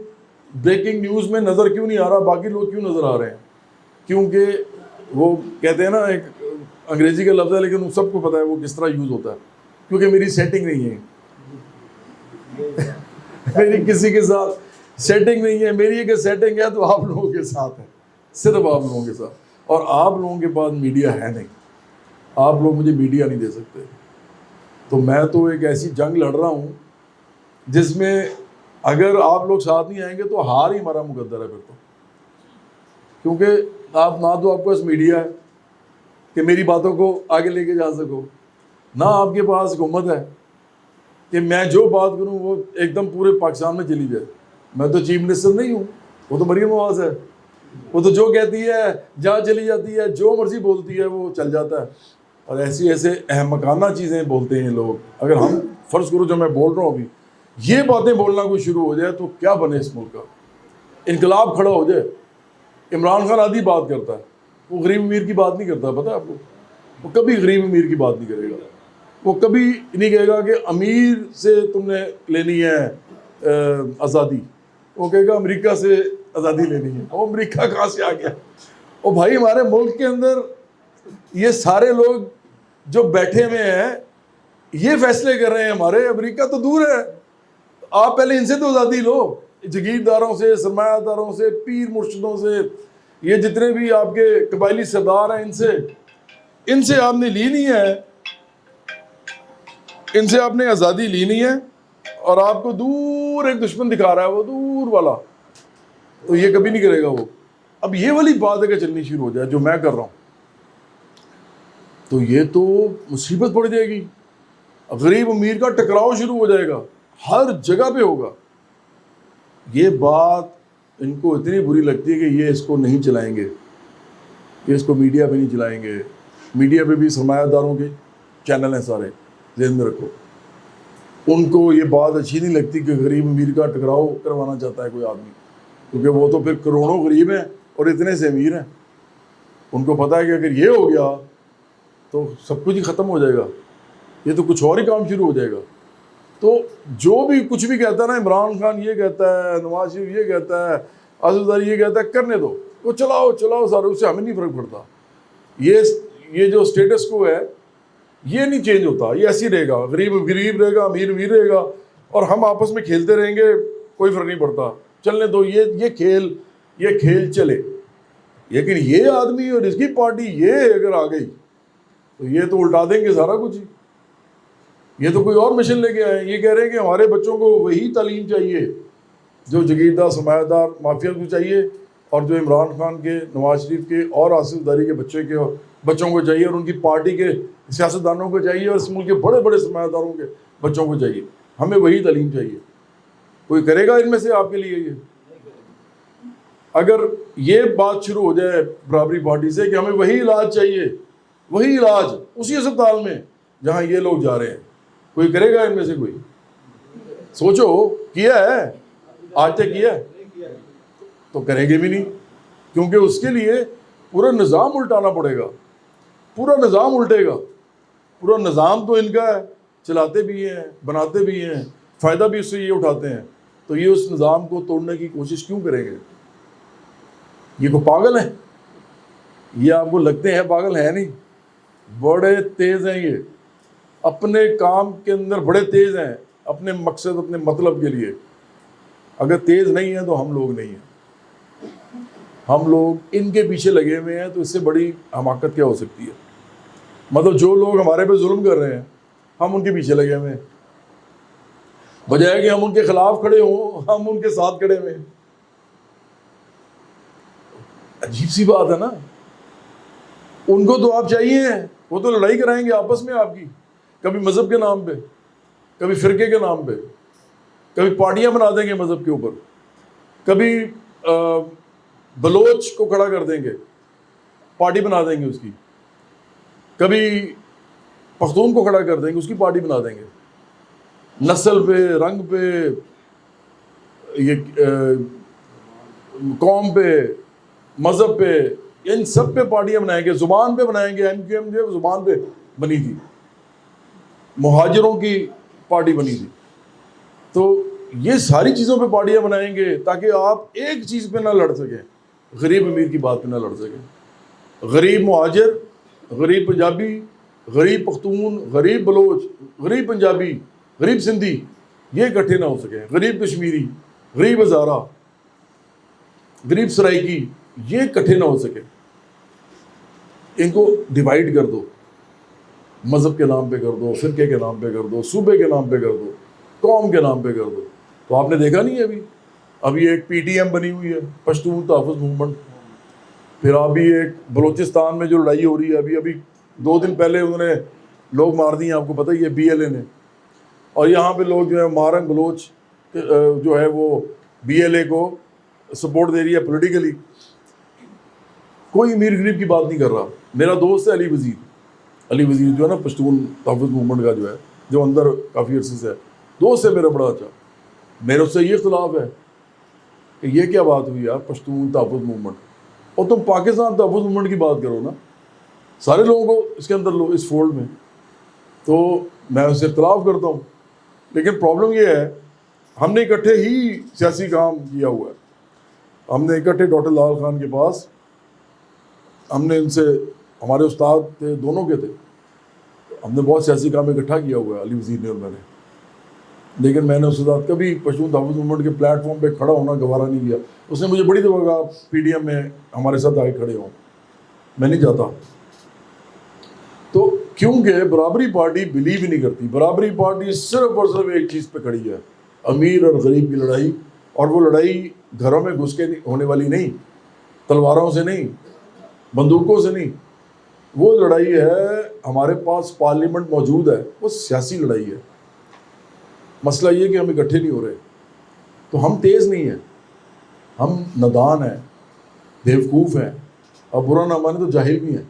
بریکنگ نیوز میں نظر کیوں نہیں آ رہا، باقی لوگ کیوں نظر آ رہے ہیں؟ کیونکہ وہ کہتے ہیں نا، ایک انگریزی کا لفظ ہے لیکن سب کو پتہ ہے وہ کس طرح یوز ہوتا ہے، کیونکہ میری سیٹنگ نہیں ہے، میری کسی کے ساتھ سیٹنگ نہیں ہے، میری اگر سیٹنگ ہے تو آپ لوگوں کے ساتھ ہے، صرف آپ لوگوں کے ساتھ، اور آپ لوگوں کے پاس میڈیا ہے نہیں، آپ لوگ مجھے میڈیا نہیں دے سکتے۔ تو میں تو ایک ایسی جنگ لڑ رہا ہوں جس میں اگر آپ لوگ ساتھ نہیں آئیں گے تو ہار ہی ہمارا مقدر ہے پھر تو، کیونکہ آپ نہ تو آپ کے پاس میڈیا ہے کہ میری باتوں کو آگے لے کے جا سکو، نہ آپ کے پاس حکومت ہے کہ میں جو بات کروں وہ ایک دم پورے پاکستان میں چلی جائے۔ میں تو چیف منسٹر نہیں ہوں، وہ تو مریم نواز ہے، وہ تو جو کہتی ہے جہاں چلی جاتی ہے، جو مرضی بولتی ہے وہ چل جاتا ہے، اور ایسے احمقانہ چیزیں بولتے ہیں لوگ۔ اگر ہم فرض کرو جو میں بول رہا ہوں ابھی، یہ باتیں بولنا کوئی شروع ہو جائے تو کیا بنے اس ملک کا، انقلاب کھڑا ہو جائے۔ عمران خان آدھی بات کرتا ہے، وہ غریب امیر کی بات نہیں کرتا، پتہ ہے آپ کو، وہ کبھی غریب امیر کی بات نہیں کرے گا، وہ کبھی نہیں کہے گا کہ امیر سے تم نے لینی ہے آزادی، وہ کہے گا امریکہ سے آزادی لینی ہے۔ وہ امریکہ کہاں سے آ گیا؟ اور بھائی ہمارے ملک کے اندر یہ سارے لوگ جو بیٹھے ہوئے ہیں یہ فیصلے کر رہے ہیں، ہمارے امریکہ تو دور ہے، آپ پہلے ان سے تو آزادی لو، جگیرداروں سے، سرمایہ داروں سے، پیر مرشدوں سے، یہ جتنے بھی آپ کے قبائلی سردار ہیں ان سے آپ نے لی نہیں ہے، ان سے آپ نے آزادی لی نہیں ہے، اور آپ کو دور ایک دشمن دکھا رہا ہے، وہ دور والا، تو یہ کبھی نہیں کرے گا وہ۔ اب یہ والی بات اگر چلنی شروع ہو جائے جو میں کر رہا ہوں تو یہ تو مصیبت پڑ جائے گی، غریب امیر کا ٹکراؤ شروع ہو جائے گا، ہر جگہ پہ ہوگا۔ یہ بات ان کو اتنی بری لگتی ہے کہ یہ اس کو نہیں چلائیں گے، یہ اس کو میڈیا پہ نہیں چلائیں گے، میڈیا پہ بھی سرمایہ داروں کے چینل ہیں سارے، ذہن میں رکھو، ان کو یہ بات اچھی نہیں لگتی کہ غریب امیر کا ٹکراؤ کروانا چاہتا ہے کوئی آدمی، کیونکہ وہ تو پھر کروڑوں غریب ہیں اور اتنے سے امیر ہیں، ان کو پتہ ہے کہ اگر یہ ہو گیا تو سب کچھ ہی ختم ہو جائے گا، یہ تو کچھ اور ہی کام شروع ہو جائے گا۔ تو جو بھی کچھ بھی کہتا ہے نا، عمران خان یہ کہتا ہے، نواز شریف یہ کہتا ہے، اسد علی یہ کہتا ہے، کرنے دو، وہ چلاؤ سارے، اس سے ہمیں نہیں فرق پڑتا۔ یہ جو اسٹیٹس کو ہے یہ نہیں چینج ہوتا، یہ ایسی رہے گا، غریب غریب رہے گا، امیر امیر رہے گا، اور ہم آپس میں کھیلتے رہیں گے، کوئی فرق نہیں پڑتا، چلنے دو، یہ کھیل چلے۔ لیکن یہ آدمی اور اس کی پارٹی یہ اگر آ گئی تو یہ تو الٹا دیں گے سارا کچھ ہی، یہ تو کوئی اور مشن لے کے آئے ہیں. یہ کہہ رہے ہیں کہ ہمارے بچوں کو وہی تعلیم چاہیے جو جگیردار سرمایہ دار مافیا کو چاہیے, اور جو عمران خان کے, نواز شریف کے اور آصف زرداری کے بچوں کو چاہیے, اور ان کی پارٹی کے سیاستدانوں کو چاہیے, اور اس ملک کے بڑے بڑے سرمایہ داروں کے بچوں کو چاہیے. ہمیں وہی تعلیم چاہیے. کوئی کرے گا ان میں سے آپ کے لیے؟ یہ اگر یہ بات شروع ہو جائے برابری پارٹی سے کہ ہمیں وہی علاج چاہیے, وہی علاج اسی اسپتال میں جہاں یہ لوگ جا رہے ہیں, کوئی کرے گا ان میں سے؟ کوئی سوچو, کیا ہے آج تک؟ کیا ہے تو کریں گے بھی نہیں, کیونکہ اس کے لیے پورا نظام الٹانا پڑے گا. پورا نظام الٹے گا. پورا نظام تو ان کا ہے, چلاتے بھی ہیں, بناتے بھی ہیں, فائدہ بھی اس سے یہ اٹھاتے ہیں. تو یہ اس نظام کو توڑنے کی کوشش کیوں کریں گے؟ یہ کو پاگل ہیں؟ یہ آپ کو لگتے ہیں پاگل؟ ہیں نہیں, بڑے تیز ہیں. یہ اپنے کام کے اندر بڑے تیز ہیں, اپنے مقصد, اپنے مطلب کے لیے. اگر تیز نہیں ہیں تو ہم لوگ نہیں ہیں. ہم لوگ ان کے پیچھے لگے ہوئے ہیں, تو اس سے بڑی حماقت کیا ہو سکتی ہے؟ مطلب جو لوگ ہمارے پہ ظلم کر رہے ہیں ہم ان کے پیچھے لگے ہوئے ہیں, بجائے کہ ہم ان کے خلاف کھڑے ہوں ہم ان کے ساتھ کھڑے ہوئے ہیں. عجیب سی بات ہے نا. ان کو تو آپ چاہیے ہیں, وہ تو لڑائی کرائیں گے آپس میں آپ کی, کبھی مذہب کے نام پہ, کبھی فرقے کے نام پہ, کبھی پارٹیاں بنا دیں گے مذہب کے اوپر, کبھی بلوچ کو کھڑا کر دیں گے, پارٹی بنا دیں گے اس کی, کبھی پختون کو کھڑا کر دیں گے, اس کی پارٹی بنا دیں گے. نسل پہ, رنگ پہ, یہ قوم پہ, مذہب پہ, ان سب پہ پارٹیاں بنائیں گے. زبان پہ بنائیں گے. MQM جو ہے زبان پہ بنی تھی, مہاجروں کی پارٹی بنی تھی. تو یہ ساری چیزوں پہ پارٹیاں بنائیں گے تاکہ آپ ایک چیز پہ نہ لڑ سکیں, غریب امیر کی بات پہ نہ لڑ سکیں. غریب مہاجر, غریب پنجابی, غریب پختون, غریب بلوچ, غریب پنجابی, غریب سندھی, یہ اکٹھے نہ ہو سکیں. غریب کشمیری, غریب ہزارہ, غریب سرائکی, یہ اکٹھے نہ ہو سکے. ان کو ڈیوائیڈ کر دو, مذہب کے نام پہ کر دو, فرقے کے نام پہ کر دو, صوبے کے نام پہ کر دو, قوم کے نام پہ کر دو. تو آپ نے دیکھا نہیں ہے ابھی ایک PTM بنی ہوئی ہے, پشتون تحفظ موومنٹ. پھر ابھی ایک بلوچستان میں جو لڑائی ہو رہی ہے, ابھی 2 دن پہلے انہوں نے لوگ مار دیے, آپ کو پتہ ہی ہے, BLA نے. اور یہاں پہ لوگ جو ہے مہارنگ بلوچ جو ہے وہ BLA کو سپورٹ دے رہی ہے پولیٹیکلی. کوئی امیر غریب کی بات نہیں کر رہا. میرا دوست ہے علی وزیر جو ہے نا پشتون تحفظ موومنٹ کا جو ہے, جو اندر کافی عرصے سے ہے, دوست ہے میرا بڑا اچھا. میرے اس سے یہ اختلاف ہے کہ یہ کیا بات ہوئی یار, پشتون تحفظ موومنٹ, اور تم پاکستان تحفظ موومنٹ کی بات کرو نا, سارے لوگوں کو اس کے اندر لو, اس فولڈ میں. تو میں اس سے اختلاف کرتا ہوں, لیکن پرابلم یہ ہے ہم نے اکٹھے ہی سیاسی کام کیا ہوا ہے. ہم نے اکٹھے ڈاکٹر لال خان کے پاس, ہم نے ان سے, ہمارے استاد تھے, دونوں کے تھے, ہم نے بہت سیاسی کام اکٹھا کیا ہوا ہے, علی وزیر نے اور میں نے. لیکن میں نے اس کے ساتھ کبھی پشتون تحفظ موومنٹ کے پلیٹ فارم پہ کھڑا ہونا گوارا نہیں کیا. اس نے مجھے بڑی دفعہ کہا PDM میں ہمارے ساتھ آگے کھڑے ہوں, میں نہیں جاتا. تو کیونکہ برابری پارٹی بلیو ہی نہیں کرتی. برابری پارٹی صرف اور صرف ایک چیز پہ کھڑی ہے, امیر اور غریب کی لڑائی. اور وہ لڑائی گھروں میں گھس کے ہونے والی نہیں, تلواروں سے نہیں, بندوقوں سے نہیں. وہ لڑائی ہے, ہمارے پاس پارلیمنٹ موجود ہے, وہ سیاسی لڑائی ہے. مسئلہ یہ کہ ہم اکٹھے نہیں ہو رہے. تو ہم تیز نہیں ہیں, ہم نادان ہیں, بیوقوف ہیں, اور برا نہ مانے تو جاہل بھی ہیں.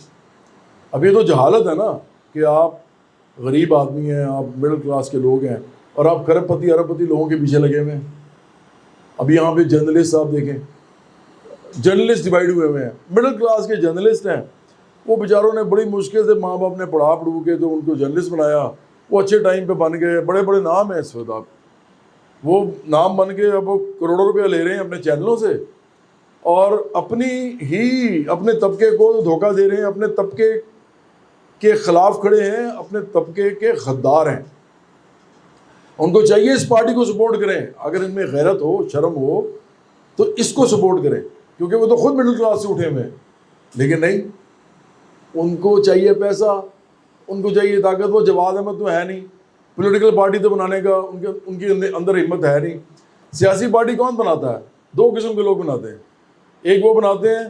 اب یہ تو جہالت ہے نا کہ آپ غریب آدمی ہیں, آپ مڈل کلاس کے لوگ ہیں, اور آپ کروڑ پتی ارب پتی لوگوں کے پیچھے لگے ہوئے ہیں. اب یہاں پہ جرنلسٹ آپ دیکھیں, جرنلسٹ ڈیوائڈ ہوئے ہوئے ہیں. مڈل کلاس کے جرنلسٹ ہیں, وہ بیچاروں نے بڑی مشکل سے ماں باپ نے پڑھا کے تو ان کو جرنلسٹ بنایا. وہ اچھے ٹائم پہ بن گئے, بڑے بڑے نام ہیں اس وقت. آپ وہ نام بن کے اب وہ کروڑوں روپیہ لے رہے ہیں اپنے چینلوں سے, اور اپنے طبقے کو دھوکہ دے رہے ہیں, اپنے طبقے کے خلاف کھڑے ہیں, اپنے طبقے کے غدار ہیں. ان کو چاہیے اس پارٹی کو سپورٹ کریں, اگر ان میں غیرت ہو, شرم ہو, تو اس کو سپورٹ کریں, کیونکہ وہ تو خود مڈل کلاس سے اٹھے ہوئے ہیں. لیکن نہیں, ان کو چاہیے پیسہ, ان کو چاہیے طاقت. وہ جواد احمد تو ہے نہیں, پولیٹیکل پارٹی تو بنانے کا ان کے اندر ہمت ہے نہیں. سیاسی پارٹی کون بناتا ہے؟ دو قسم کے لوگ بناتے ہیں. ایک وہ بناتے ہیں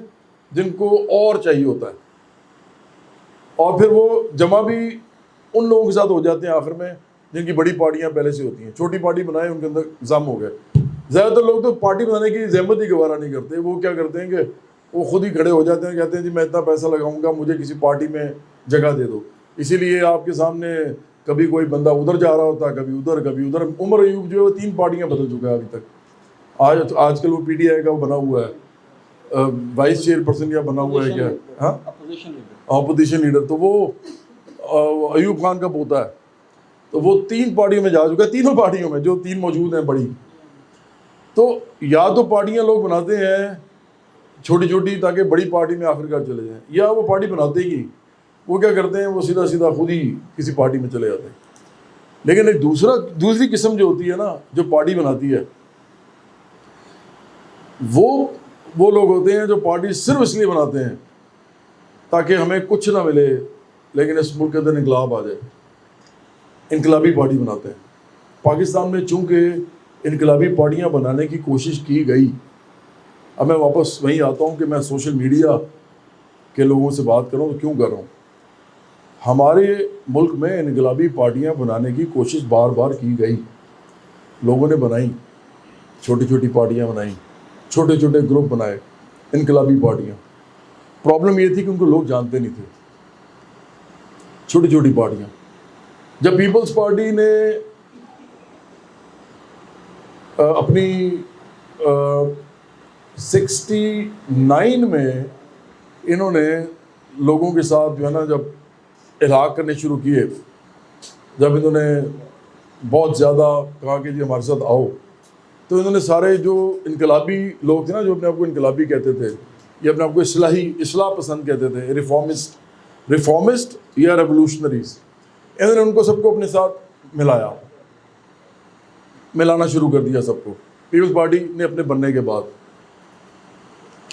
جن کو اور چاہیے ہوتا ہے, اور پھر وہ جمع بھی ان لوگوں کے ساتھ ہو جاتے ہیں آخر میں جن کی بڑی پارٹیاں پہلے سے ہوتی ہیں. چھوٹی پارٹی بنائے, ان کے اندر ضم ہو گئے. زیادہ تر لوگ تو پارٹی بنانے کی زحمت ہی گوارا نہیں کرتے. وہ کیا کرتے ہیں کہ وہ خود ہی کھڑے ہو جاتے ہیں, کہتے ہیں جی میں اتنا پیسہ لگاؤں گا, مجھے کسی پارٹی میں جگہ دے دو. اسی لیے آپ کے سامنے کبھی کوئی بندہ ادھر جا رہا ہوتا ہے, کبھی ادھر کبھی ادھر. عمر ایوب جو ہے 3 پارٹیاں بدل چکا ہے ابھی تک. آج کل وہ پی ٹی آئی کا بنا ہوا ہے, وائس چیئر پرسن یا بنا ہوا ہے کیا, ہاں اپوزیشن لیڈر. تو وہ ایوب خان کا پوتا ہے. تو وہ 3 پارٹیوں میں جا چکا ہے, تینوں پارٹیوں میں جو 3 موجود ہیں بڑی. تو یا تو پارٹیاں لوگ بناتے ہیں چھوٹی چھوٹی تاکہ بڑی پارٹی میں آخر کار چلے جائیں, یا وہ پارٹی بناتے ہی وہ کیا کرتے ہیں, وہ سیدھا سیدھا خود ہی کسی پارٹی میں چلے جاتے ہیں. لیکن ایک دوسری قسم جو ہوتی ہے نا, جو پارٹی بناتی ہے, وہ لوگ ہوتے ہیں جو پارٹی صرف اس لیے بناتے ہیں تاکہ ہمیں کچھ نہ ملے لیکن اس ملک کے اندر انقلاب آ جائے. انقلابی پارٹی بناتے ہیں. پاکستان میں چونکہ انقلابی پارٹیاں بنانے کی کوشش کی گئی, اب میں واپس وہیں آتا ہوں کہ میں سوشل میڈیا کے لوگوں سے بات کر رہا ہوں تو کیوں کر رہا ہوں. ہمارے ملک میں انقلابی پارٹیاں بنانے کی کوشش بار بار کی گئی, لوگوں نے بنائی, چھوٹی چھوٹی پارٹیاں بنائیں, چھوٹے چھوٹے گروپ بنائے انقلابی پارٹیاں. پرابلم یہ تھی کہ ان کو لوگ جانتے نہیں تھے. چھوٹی چھوٹی پارٹیاں, جب پیپلز پارٹی نے اپنی 69 میں انہوں نے لوگوں کے ساتھ جو ہے نا جب الحاق کرنے شروع کیے, جب انہوں نے بہت زیادہ کہا کہ جی ہمارے ساتھ آؤ, تو انہوں نے سارے جو انقلابی لوگ تھے نا, جو اپنے آپ کو انقلابی کہتے تھے یا اپنے آپ کو اصلاح پسند کہتے تھے, ریفارمسٹ یا ریولوشنریز, انہوں نے ان کو سب کو اپنے ساتھ ملانا شروع کر دیا سب کو. پیپلز پارٹی نے اپنے بننے کے بعد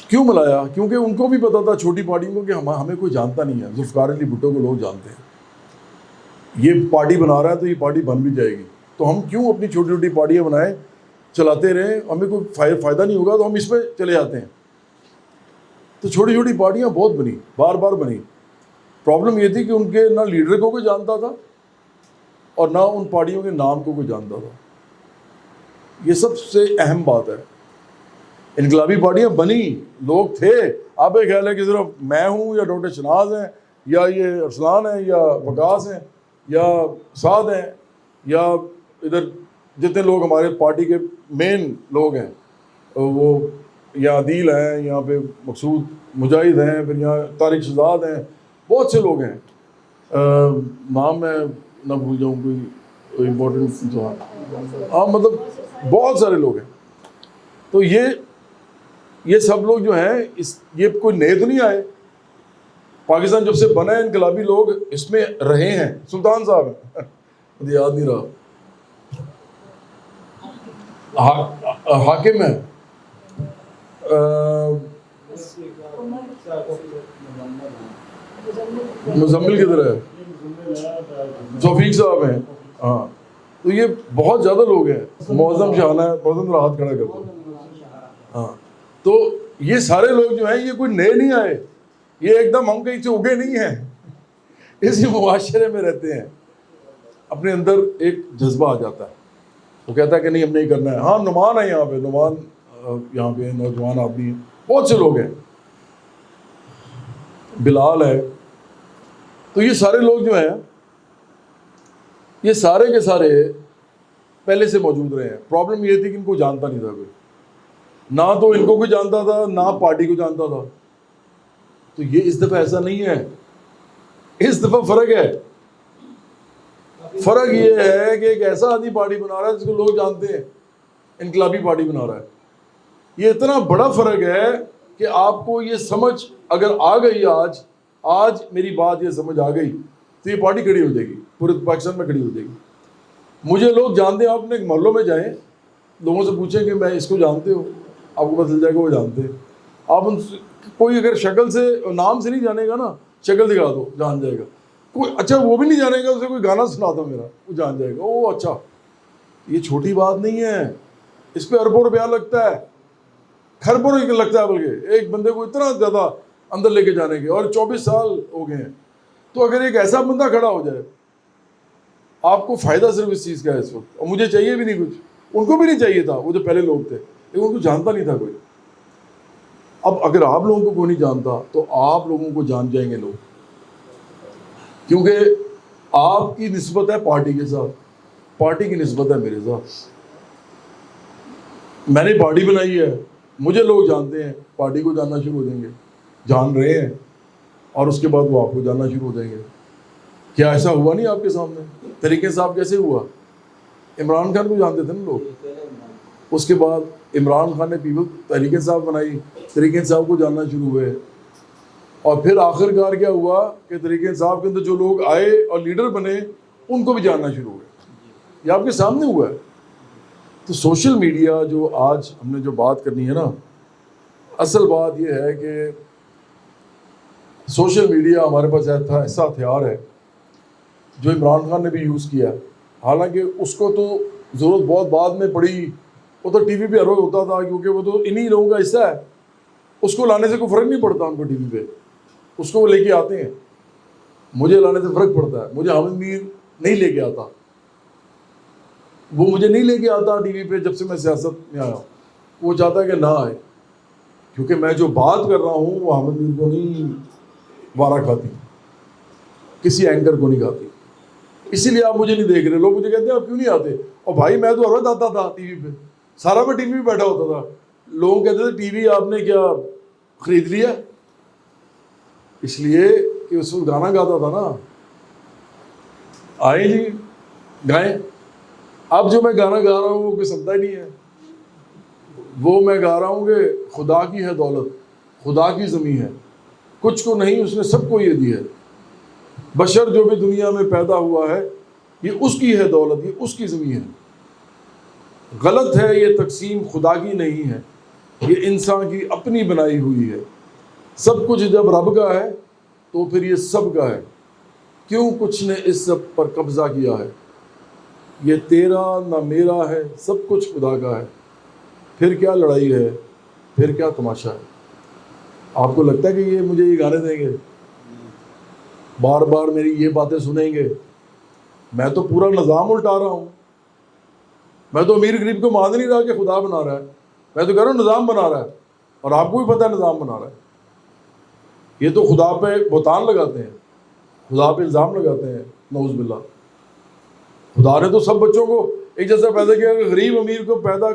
کیوں ملایا؟ کیونکہ ان کو بھی پتا تھا چھوٹی پارٹیوں کو کہ ہمیں کوئی جانتا نہیں ہے. ذوالفقار علی بھٹو کو لوگ جانتے ہیں, یہ پارٹی بنا رہا ہے تو یہ پارٹی بن بھی جائے گی, تو ہم کیوں اپنی چھوٹی چھوٹی پارٹیاں بنائیں, چلاتے رہیں, ہمیں کوئی فائدہ نہیں ہوگا تو ہم اس پہ چلے جاتے ہیں. تو چھوٹی چھوٹی پارٹیاں بہت بنی, بار بار بنی. پرابلم یہ تھی کہ ان کے نہ لیڈر کو کوئی جانتا تھا اور نہ ان پارٹیوں کے نام کو کوئی جانتا تھا. یہ سب سے اہم بات ہے. انقلابی پارٹیاں بنی, لوگ تھے. آپ یہ خیال ہے کہ صرف میں ہوں یا ڈاکٹر شناز ہیں یا یہ ارسلان ہیں یا وقاص ہیں یا سعد ہیں یا ادھر جتنے لوگ ہمارے پارٹی کے مین لوگ ہیں, وہ یہاں عدیل ہیں, یہاں پہ مقصود مجاہد ہیں, پھر یہاں طارق شہزاد ہیں, بہت سے لوگ ہیں. نام میں نہ بھول جاؤں کوئی امپورٹنٹ, ہاں مطلب بہت سارے لوگ ہیں. تو یہ سب لوگ جو ہیں یہ کوئی نئے تو نہیں آئے. پاکستان جب سے بنا ہے انقلابی لوگ اس میں رہے ہیں. سلطان صاحب مجھے یاد نہیں رہا, حاکم ہے, مزمل کدھر ہے, توفیق صاحب ہیں. ہاں تو یہ بہت زیادہ لوگ ہیں. معظم شاہانہ ہے, معظم ہاتھ کھڑا کر دو. ہاں تو یہ سارے لوگ جو ہیں یہ کوئی نئے نہیں آئے, یہ ایک دم ہم کہیں سے اگے نہیں ہیں, اسی معاشرے میں رہتے ہیں. اپنے اندر ایک جذبہ آ جاتا ہے, وہ کہتا ہے کہ نہیں ہم نہیں کرنا ہے. ہاں نعمان ہے یہاں پہ, نعمان یہاں پہ نوجوان آدمی ہیں, بہت سے لوگ ہیں, بلال ہے. تو یہ سارے لوگ جو ہیں یہ سارے کے سارے پہلے سے موجود رہے ہیں. پرابلم یہ تھی کہ ان کو جانتا نہیں تھا کوئی, نہ تو ان کو کوئی جانتا تھا نہ پارٹی کو جانتا تھا. تو یہ اس دفعہ ایسا نہیں ہے, اس دفعہ فرق ہے. فرق یہ ہے کہ ایک ایسا آدمی پارٹی بنا رہا ہے جس کو لوگ جانتے ہیں, انقلابی پارٹی بنا رہا ہے. یہ اتنا بڑا فرق ہے کہ آپ کو یہ سمجھ اگر آ گئی, آج میری بات یہ سمجھ آ گئی تو یہ پارٹی کھڑی ہو جائے گی, پورے پاکستان میں کھڑی ہو جائے گی. مجھے لوگ جانتے ہیں. آپ اپنے محلوں میں جائیں, لوگوں سے پوچھیں کہ میں اس کو جانتے ہو, آپ کو پتہ چل جائے گا وہ جانتے ہیں. آپ ان سے کوئی اگر شکل سے نام سے نہیں جانے گا نا, شکل دکھا دو جان جائے گا. کوئی اچھا وہ بھی نہیں جانے گا, اسے کوئی گانا سناتا میرا, وہ جان جائے گا. او اچھا, یہ چھوٹی بات نہیں ہے, اس پہ اربوں روپیہ لگتا ہے, خربوں لگتا ہے, بلکہ ایک بندے کو اتنا زیادہ اندر لے کے جانے کے, اور 24 سال ہو گئے ہیں. تو اگر ایک ایسا بندہ کھڑا ہو جائے, آپ کو فائدہ صرف اس چیز کا ہے اس وقت, اور مجھے چاہیے بھی نہیں کچھ, ان کو بھی نہیں چاہیے تھا, وہ جو پہلے لوگ تھے, لیکن ان کو جانتا نہیں تھا کوئی. اب اگر آپ لوگوں کو کوئی نہیں جانتا تو آپ لوگوں کو جان جائیں گے لوگ, کیونکہ آپ کی نسبت ہے پارٹی کے ساتھ, پارٹی کی نسبت ہے میرے ساتھ. میں نے پارٹی بنائی ہے, مجھے لوگ جانتے ہیں, پارٹی کو جاننا شروع ہو دیں گے, جان رہے ہیں, اور اس کے بعد وہ آپ کو جاننا شروع ہو جائیں گے. کیا ایسا ہوا نہیں آپ کے سامنے؟ طریقے صاحب کیسے ہوا؟ عمران خان کو جانتے تھے نا لوگ, اس کے بعد عمران خان نے پیپل تحریک انصاف بنائی, تحریک انصاف کو جاننا شروع ہوئے, اور پھر آخر کار کیا ہوا کہ تحریک انصاف کے اندر جو لوگ آئے اور لیڈر بنے ان کو بھی جاننا شروع ہوئے. یہ آپ کے سامنے ہوا ہے. تو سوشل میڈیا جو آج ہم نے جو بات کرنی ہے نا, اصل بات یہ ہے کہ سوشل میڈیا ہمارے پاس ایسا ہتھیار ہے جو عمران خان نے بھی یوز کیا, حالانکہ اس کو تو ضرورت بہت بعد میں پڑی, وہ تو ٹی وی پہ ہر روز ہوتا تھا, کیونکہ وہ تو انہی لوگوں کا حصہ ہے, اس کو لانے سے کوئی فرق نہیں پڑتا ان کو ٹی وی پہ, اس کو وہ لے کے آتے ہیں. مجھے لانے سے فرق پڑتا ہے, مجھے حامد میر نہیں لے کے آتا, وہ مجھے نہیں لے کے آتا ٹی وی پہ جب سے میں سیاست میں آیا ہوں. وہ چاہتا ہے کہ نہ آئے, کیونکہ میں جو بات کر رہا ہوں وہ حامد میر کو نہیں وارہ کھاتی, کسی اینکر کو نہیں کھاتی. اسی لیے آپ مجھے نہیں دیکھ رہے. لوگ مجھے کہتے ہیں آپ کیوں نہیں آتے, اور بھائی میں تو ہر وقت آتا تھا ٹی وی پہ, سارا میں ٹی وی پہ بیٹھا ہوتا تھا. لوگ کہتے تھے ٹی وی آپ نے کیا خرید لیا؟ اس لیے کہ اس وقت گانا گاتا تھا نا. آئے جی گائیں. اب جو میں گانا گا رہا ہوں وہ کوئی سنتا ہی نہیں ہے. وہ میں گا رہا ہوں کہ خدا کی ہے دولت, خدا کی زمین ہے, کچھ کو نہیں اس نے سب کو یہ دی ہے. بشر جو بھی دنیا میں پیدا ہوا ہے یہ اس کی ہے دولت, یہ اس کی زمین ہے. غلط ہے یہ تقسیم, خدا کی نہیں ہے, یہ انسان کی اپنی بنائی ہوئی ہے. سب کچھ جب رب کا ہے تو پھر یہ سب کا ہے, کیوں کچھ نے اس سب پر قبضہ کیا ہے. یہ تیرا نہ میرا ہے, سب کچھ خدا کا ہے. پھر کیا لڑائی ہے, پھر کیا تماشا ہے. آپ کو لگتا ہے کہ یہ مجھے یہ گانے دیں گے, بار بار میری یہ باتیں سنیں گے؟ میں تو پورا نظام الٹا رہا ہوں. میں تو امیر غریب کو مان نہیں رہا کہ خدا بنا رہا ہے, میں تو کہہ رہا ہوں نظام بنا رہا ہے, اور آپ کو بھی پتہ ہے نظام بنا رہا ہے. یہ تو خدا پہ بہتان لگاتے ہیں, خدا پہ الزام لگاتے ہیں, نعوذ باللہ. خدا نے تو سب بچوں کو ایک جیسا پیدا کیا. اگر غریب امیر کو پیدا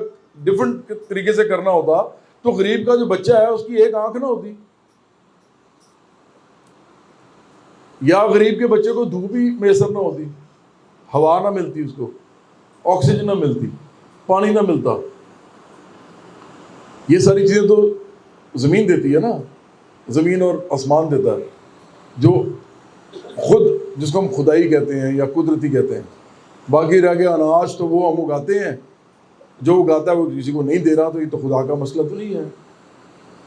ڈفرنٹ طریقے سے کرنا ہوتا تو غریب کا جو بچہ ہے اس کی ایک آنکھ نہ ہوتی, یا غریب کے بچے کو دھوپ ہی میسر نہ ہوتی, ہوا نہ ملتی, اس کو آکسیجن نہ ملتی, پانی نہ ملتا. یہ ساری چیزیں تو زمین دیتی ہے نا, زمین اور آسمان دیتا ہے, جو خود جس کو ہم خدائی کہتے ہیں یا قدرتی کہتے ہیں. باقی رہ گیا اناج تو وہ ہم اگاتے ہیں, جو اگاتا ہے وہ کسی کو نہیں دے رہا, تو یہ تو خدا کا مسئلہ تو نہیں ہے.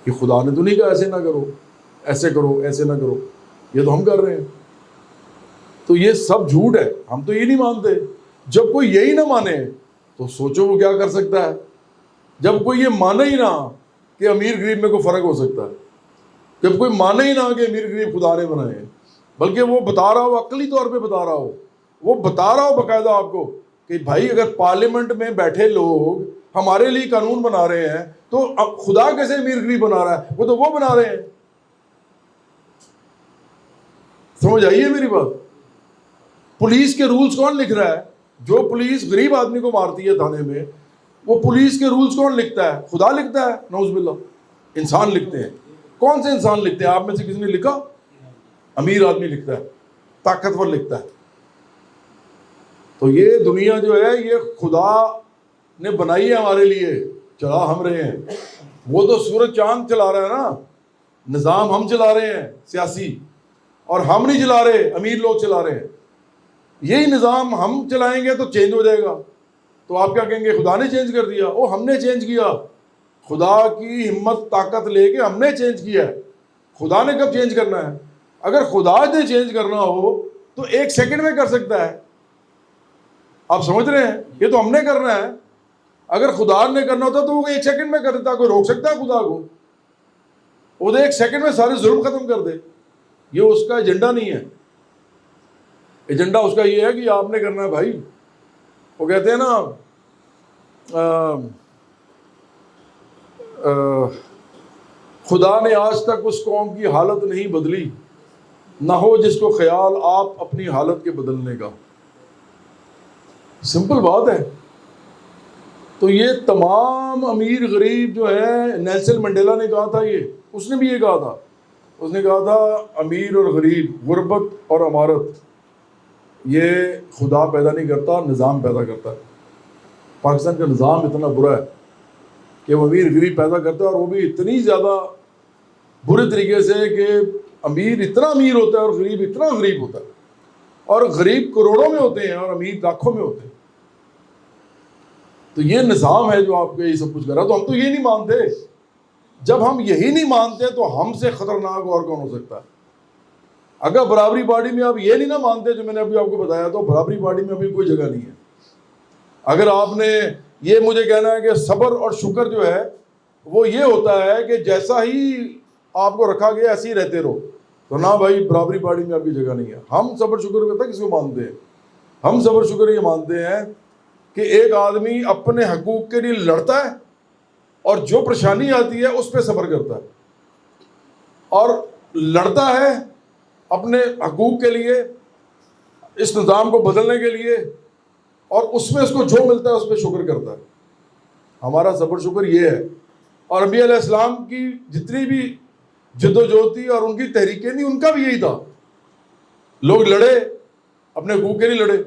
کہ خدا نے تو نہیں کہا ایسے نہ کرو, ایسے کرو, ایسے نہ کرو, یہ تو ہم کر رہے ہیں. تو یہ سب جھوٹ ہے, ہم تو یہ نہیں مانتے. جب کوئی یہی نہ مانے تو سوچو وہ کیا کر سکتا ہے. جب کوئی یہ مانے ہی نہ کہ امیر غریب میں کوئی فرق ہو سکتا ہے, جب کوئی مانے ہی نہ کہ امیر غریب خدا نے بنائے ہیں, بلکہ وہ بتا رہا ہو, عقلی طور پہ بتا رہا ہو, وہ بتا رہا ہو باقاعدہ آپ کو کہ بھائی اگر پارلیمنٹ میں بیٹھے لوگ ہمارے لیے قانون بنا رہے ہیں تو خدا کیسے امیر غریب بنا رہا ہے, وہ تو وہ بنا رہے ہیں. سمجھ آئیے میری بات. پولیس کے رولز کون لکھ رہا ہے؟ جو پولیس غریب آدمی کو مارتی ہے تھانے میں, وہ پولیس کے رولز کون لکھتا ہے؟ خدا لکھتا ہے, نعوذ باللہ. انسان لکھتے ہیں. کون سے انسان لکھتے ہیں؟ آپ میں سے کسی نے لکھا؟ امیر آدمی لکھتا ہے, طاقتور لکھتا ہے. تو یہ دنیا جو ہے یہ خدا نے بنائی ہے ہمارے لیے, چلا ہم رہے ہیں. وہ تو سورج چاند چلا رہا ہے نا, نظام ہم چلا رہے ہیں سیاسی, اور ہم نہیں چلا رہے, امیر لوگ چلا رہے ہیں. یہی نظام ہم چلائیں گے تو چینج ہو جائے گا. تو آپ کیا کہیں گے؟ خدا نے چینج کر دیا. او ہم نے چینج کیا, خدا کی ہمت طاقت لے کے ہم نے چینج کیا ہے. خدا نے کب چینج کرنا ہے؟ اگر خدا نے چینج کرنا ہو تو 1 سیکنڈ میں کر سکتا ہے. آپ سمجھ رہے ہیں؟ یہ تو ہم نے کرنا ہے. اگر خدا نے کرنا ہوتا تو وہ 1 سیکنڈ میں کر دیتا. کوئی روک سکتا ہے خدا کو؟ وہ 1 سیکنڈ میں سارے ظلم ختم کر دے. یہ اس کا ایجنڈا نہیں ہے. ایجنڈا اس کا یہ ہے کہ آپ نے کرنا ہے بھائی. وہ کہتے ہیں نا خدا نے آج تک اس قوم کی حالت نہیں بدلی، نہ ہو جس کو خیال آپ اپنی حالت کے بدلنے کا. سمپل بات ہے. تو یہ تمام امیر غریب جو ہے، نیلسن منڈیلا نے کہا تھا، یہ اس نے بھی یہ کہا تھا. اس نے کہا تھا امیر اور غریب، غربت اور امارت، یہ خدا پیدا نہیں کرتا، نظام پیدا کرتا ہے. پاکستان کا نظام اتنا برا ہے کہ وہ امیر غریب پیدا کرتا ہے، اور وہ بھی اتنی زیادہ برے طریقے سے کہ امیر اتنا امیر ہوتا ہے اور غریب اتنا غریب ہوتا ہے، اور غریب کروڑوں میں ہوتے ہیں اور امیر لاکھوں میں ہوتے ہیں. تو یہ نظام ہے جو آپ کو یہ سب کچھ کر رہا ہے. تو ہم تو یہ نہیں مانتے. جب ہم یہی نہیں مانتے تو ہم سے خطرناک اور کون ہو سکتا ہے؟ اگر برابری پارٹی میں آپ یہ نہیں نہ مانتے جو میں نے ابھی آپ کو بتایا، تو برابری پارٹی میں ابھی کوئی جگہ نہیں ہے. اگر آپ نے یہ مجھے کہنا ہے کہ صبر اور شکر جو ہے وہ یہ ہوتا ہے کہ جیسا ہی آپ کو رکھا گیا ایسے ہی رہتے رہو، تو نہ بھائی، برابری پارٹی میں آپ کی جگہ نہیں ہے. ہم صبر شکر کرتا ہے کس کو مانتے ہیں؟ ہم صبر شکر یہ مانتے ہیں کہ ایک آدمی اپنے حقوق کے لیے لڑتا ہے اور جو پریشانی آتی ہے اس پہ صبر کرتا ہے، اور لڑتا ہے اپنے حقوق کے لیے، اس نظام کو بدلنے کے لیے، اور اس میں اس کو جو ملتا ہے اس پہ شکر کرتا ہے. ہمارا صبر شکر یہ ہے. اور انبیاء علیہ السلام کی جتنی بھی جد و جہد تھی اور ان کی تحریکیں تھیں، ان کا بھی یہی تھا. لوگ لڑے، اپنے حقوق کے لیے لڑے،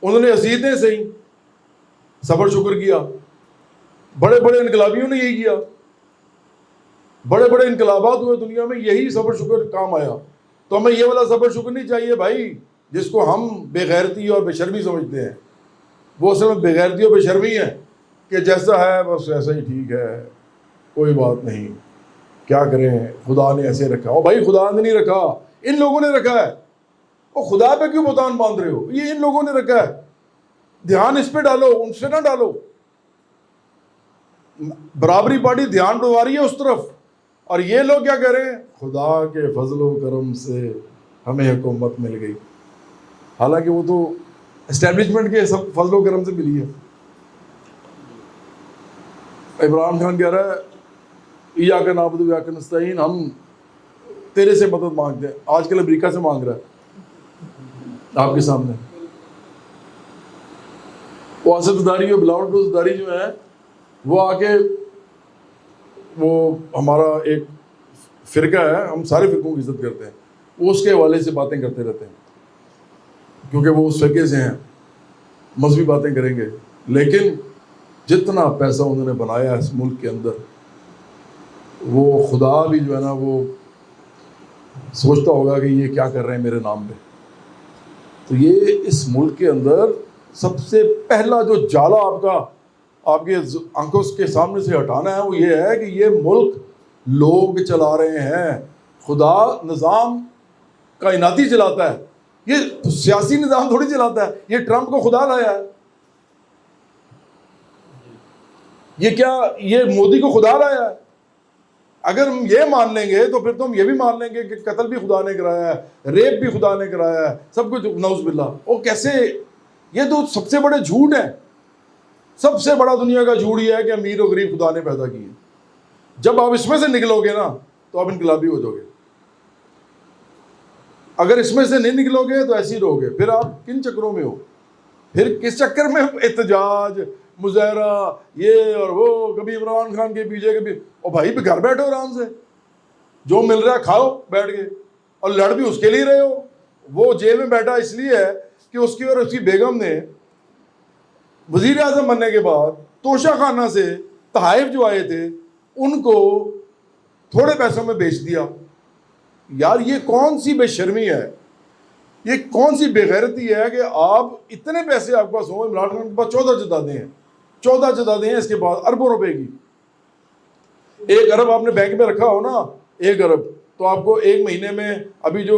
انہوں نے اذیتیں سہیں، صبر شکر کیا. بڑے بڑے انقلابیوں نے یہی کیا. بڑے بڑے انقلابات ہوئے دنیا میں، یہی صبر شکر کام آیا. تو ہمیں یہ والا صبر شکر نہیں چاہیے بھائی جس کو ہم بے غیرتی اور بے شرمی سمجھتے ہیں. وہ اصل میں بے غیرتی اور بے شرمی ہے کہ جیسا ہے بس ایسا ہی ٹھیک ہے، کوئی بات نہیں، کیا کریں، خدا نے ایسے رکھا. او بھائی، خدا نے نہیں رکھا، ان لوگوں نے رکھا ہے. وہ خدا پہ کیوں بہتان باندھ رہے ہو؟ یہ ان لوگوں نے رکھا ہے. دھیان اس پہ ڈالو، ان سے نہ ڈالو. برابری پارٹی دھیان ڈلوا رہی ہے اس طرف، اور یہ لوگ کیا کہہ رہے ہیں؟ خدا کے فضل و کرم سے ہمیں حکومت مل گئی. حالانکہ وہ تو اسٹیبلشمنٹ کے سب فضل و کرم سے ملی ہے. عمران خان کہہ رہا ہے ایاک نعبد و ایاک نستعین، ہم تیرے سے مدد مانگتے ہیں. آج کل امریکہ سے مانگ رہا ہے آپ کے سامنے. وہ اسد زرداری اور بلاول زرداری جو ہیں، وہ آ کے وہ ہمارا ایک فرقہ ہے، ہم سارے فرقوں کی عزت کرتے ہیں، وہ اس کے حوالے سے باتیں کرتے رہتے ہیں کیونکہ وہ اس فرقے سے ہیں، مذہبی باتیں کریں گے. لیکن جتنا پیسہ انہوں نے بنایا اس ملک کے اندر، وہ خدا بھی جو ہے نا وہ سوچتا ہوگا کہ یہ کیا کر رہے ہیں میرے نام پہ. تو یہ اس ملک کے اندر سب سے پہلا جو جالا آپ کے آنکھوں کے سامنے سے ہٹانا ہے، وہ یہ ہے کہ یہ ملک لوگ چلا رہے ہیں. خدا نظام کائناتی چلاتا ہے، یہ سیاسی نظام تھوڑی چلاتا ہے. یہ ٹرمپ کو خدا لایا ہے. یہ کیا یہ مودی کو خدا لایا ہے؟ اگر ہم یہ مان لیں گے تو پھر تو ہم یہ بھی مان لیں گے کہ قتل بھی خدا نے کرایا ہے، ریپ بھی خدا نے کرایا ہے، سب کچھ نعوذ باللہ. وہ کیسے؟ یہ تو سب سے بڑے جھوٹ ہیں. سب سے بڑا دنیا کا جھوٹ یہ ہے کہ امیر و غریب خدا نے پیدا کیے. جب آپ اس میں سے نکلو گے نا تو آپ انقلابی ہو جاؤ گے. اگر اس میں سے نہیں نکلو گے تو ایسے ہی رہو گے. پھر آپ کن چکروں میں ہو؟ پھر کس چکر میں احتجاج، مظاہرہ، یہ اور وہ، کبھی عمران خان کے پیچھے، کبھی او بھائی گھر بیٹھو آرام سے، جو مل رہا ہے کھاؤ بیٹھ کے، اور لڑ بھی اس کے لیے رہے ہو. وہ جیل میں بیٹھا اس لیے ہے کہ اس کی اور اس کی بیگم نے وزیر اعظم بننے کے بعد توشہ خانہ سے تحائف جو آئے تھے ان کو تھوڑے پیسوں میں بیچ دیا. یار یہ کون سی بے شرمی ہے، یہ کون سی بے غیرتی ہے کہ آپ اتنے پیسے آپ کے پاس ہوں. عمران خان کے پاس 14 جدادیں ہیں، 14 جدادیں ہیں، اس کے بعد اربوں روپے کی. 1 ارب آپ نے بینک میں رکھا ہو نا، 1 ارب، تو آپ کو ایک مہینے میں ابھی جو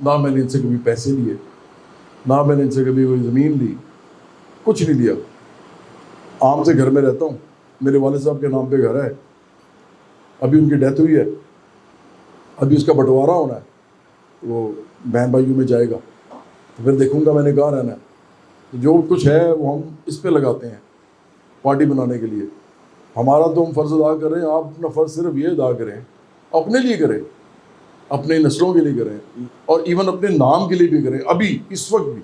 نہ میں نے ان سے کبھی پیسے لیے، نہ میں نے ان سے کبھی کوئی زمین لی، کچھ نہیں لیا. عام سے گھر میں رہتا ہوں، میرے والد صاحب کے نام پہ گھر ہے، ابھی ان کی ڈیتھ ہوئی ہے، ابھی اس کا بٹوارا ہونا ہے، وہ بہن بھائیوں میں جائے گا تو پھر دیکھوں گا میں نے کہاں رہنا ہے. جو کچھ ہے وہ ہم اس پہ لگاتے ہیں پارٹی بنانے کے لیے. ہمارا تو ہم فرض ادا کر رہے ہیں، آپ اپنا فرض صرف یہ ادا کریں، اپنے لیے کریں، اپنے نسلوں کے لیے کریں، اور ایون اپنے نام کے لیے بھی کریں. ابھی اس وقت بھی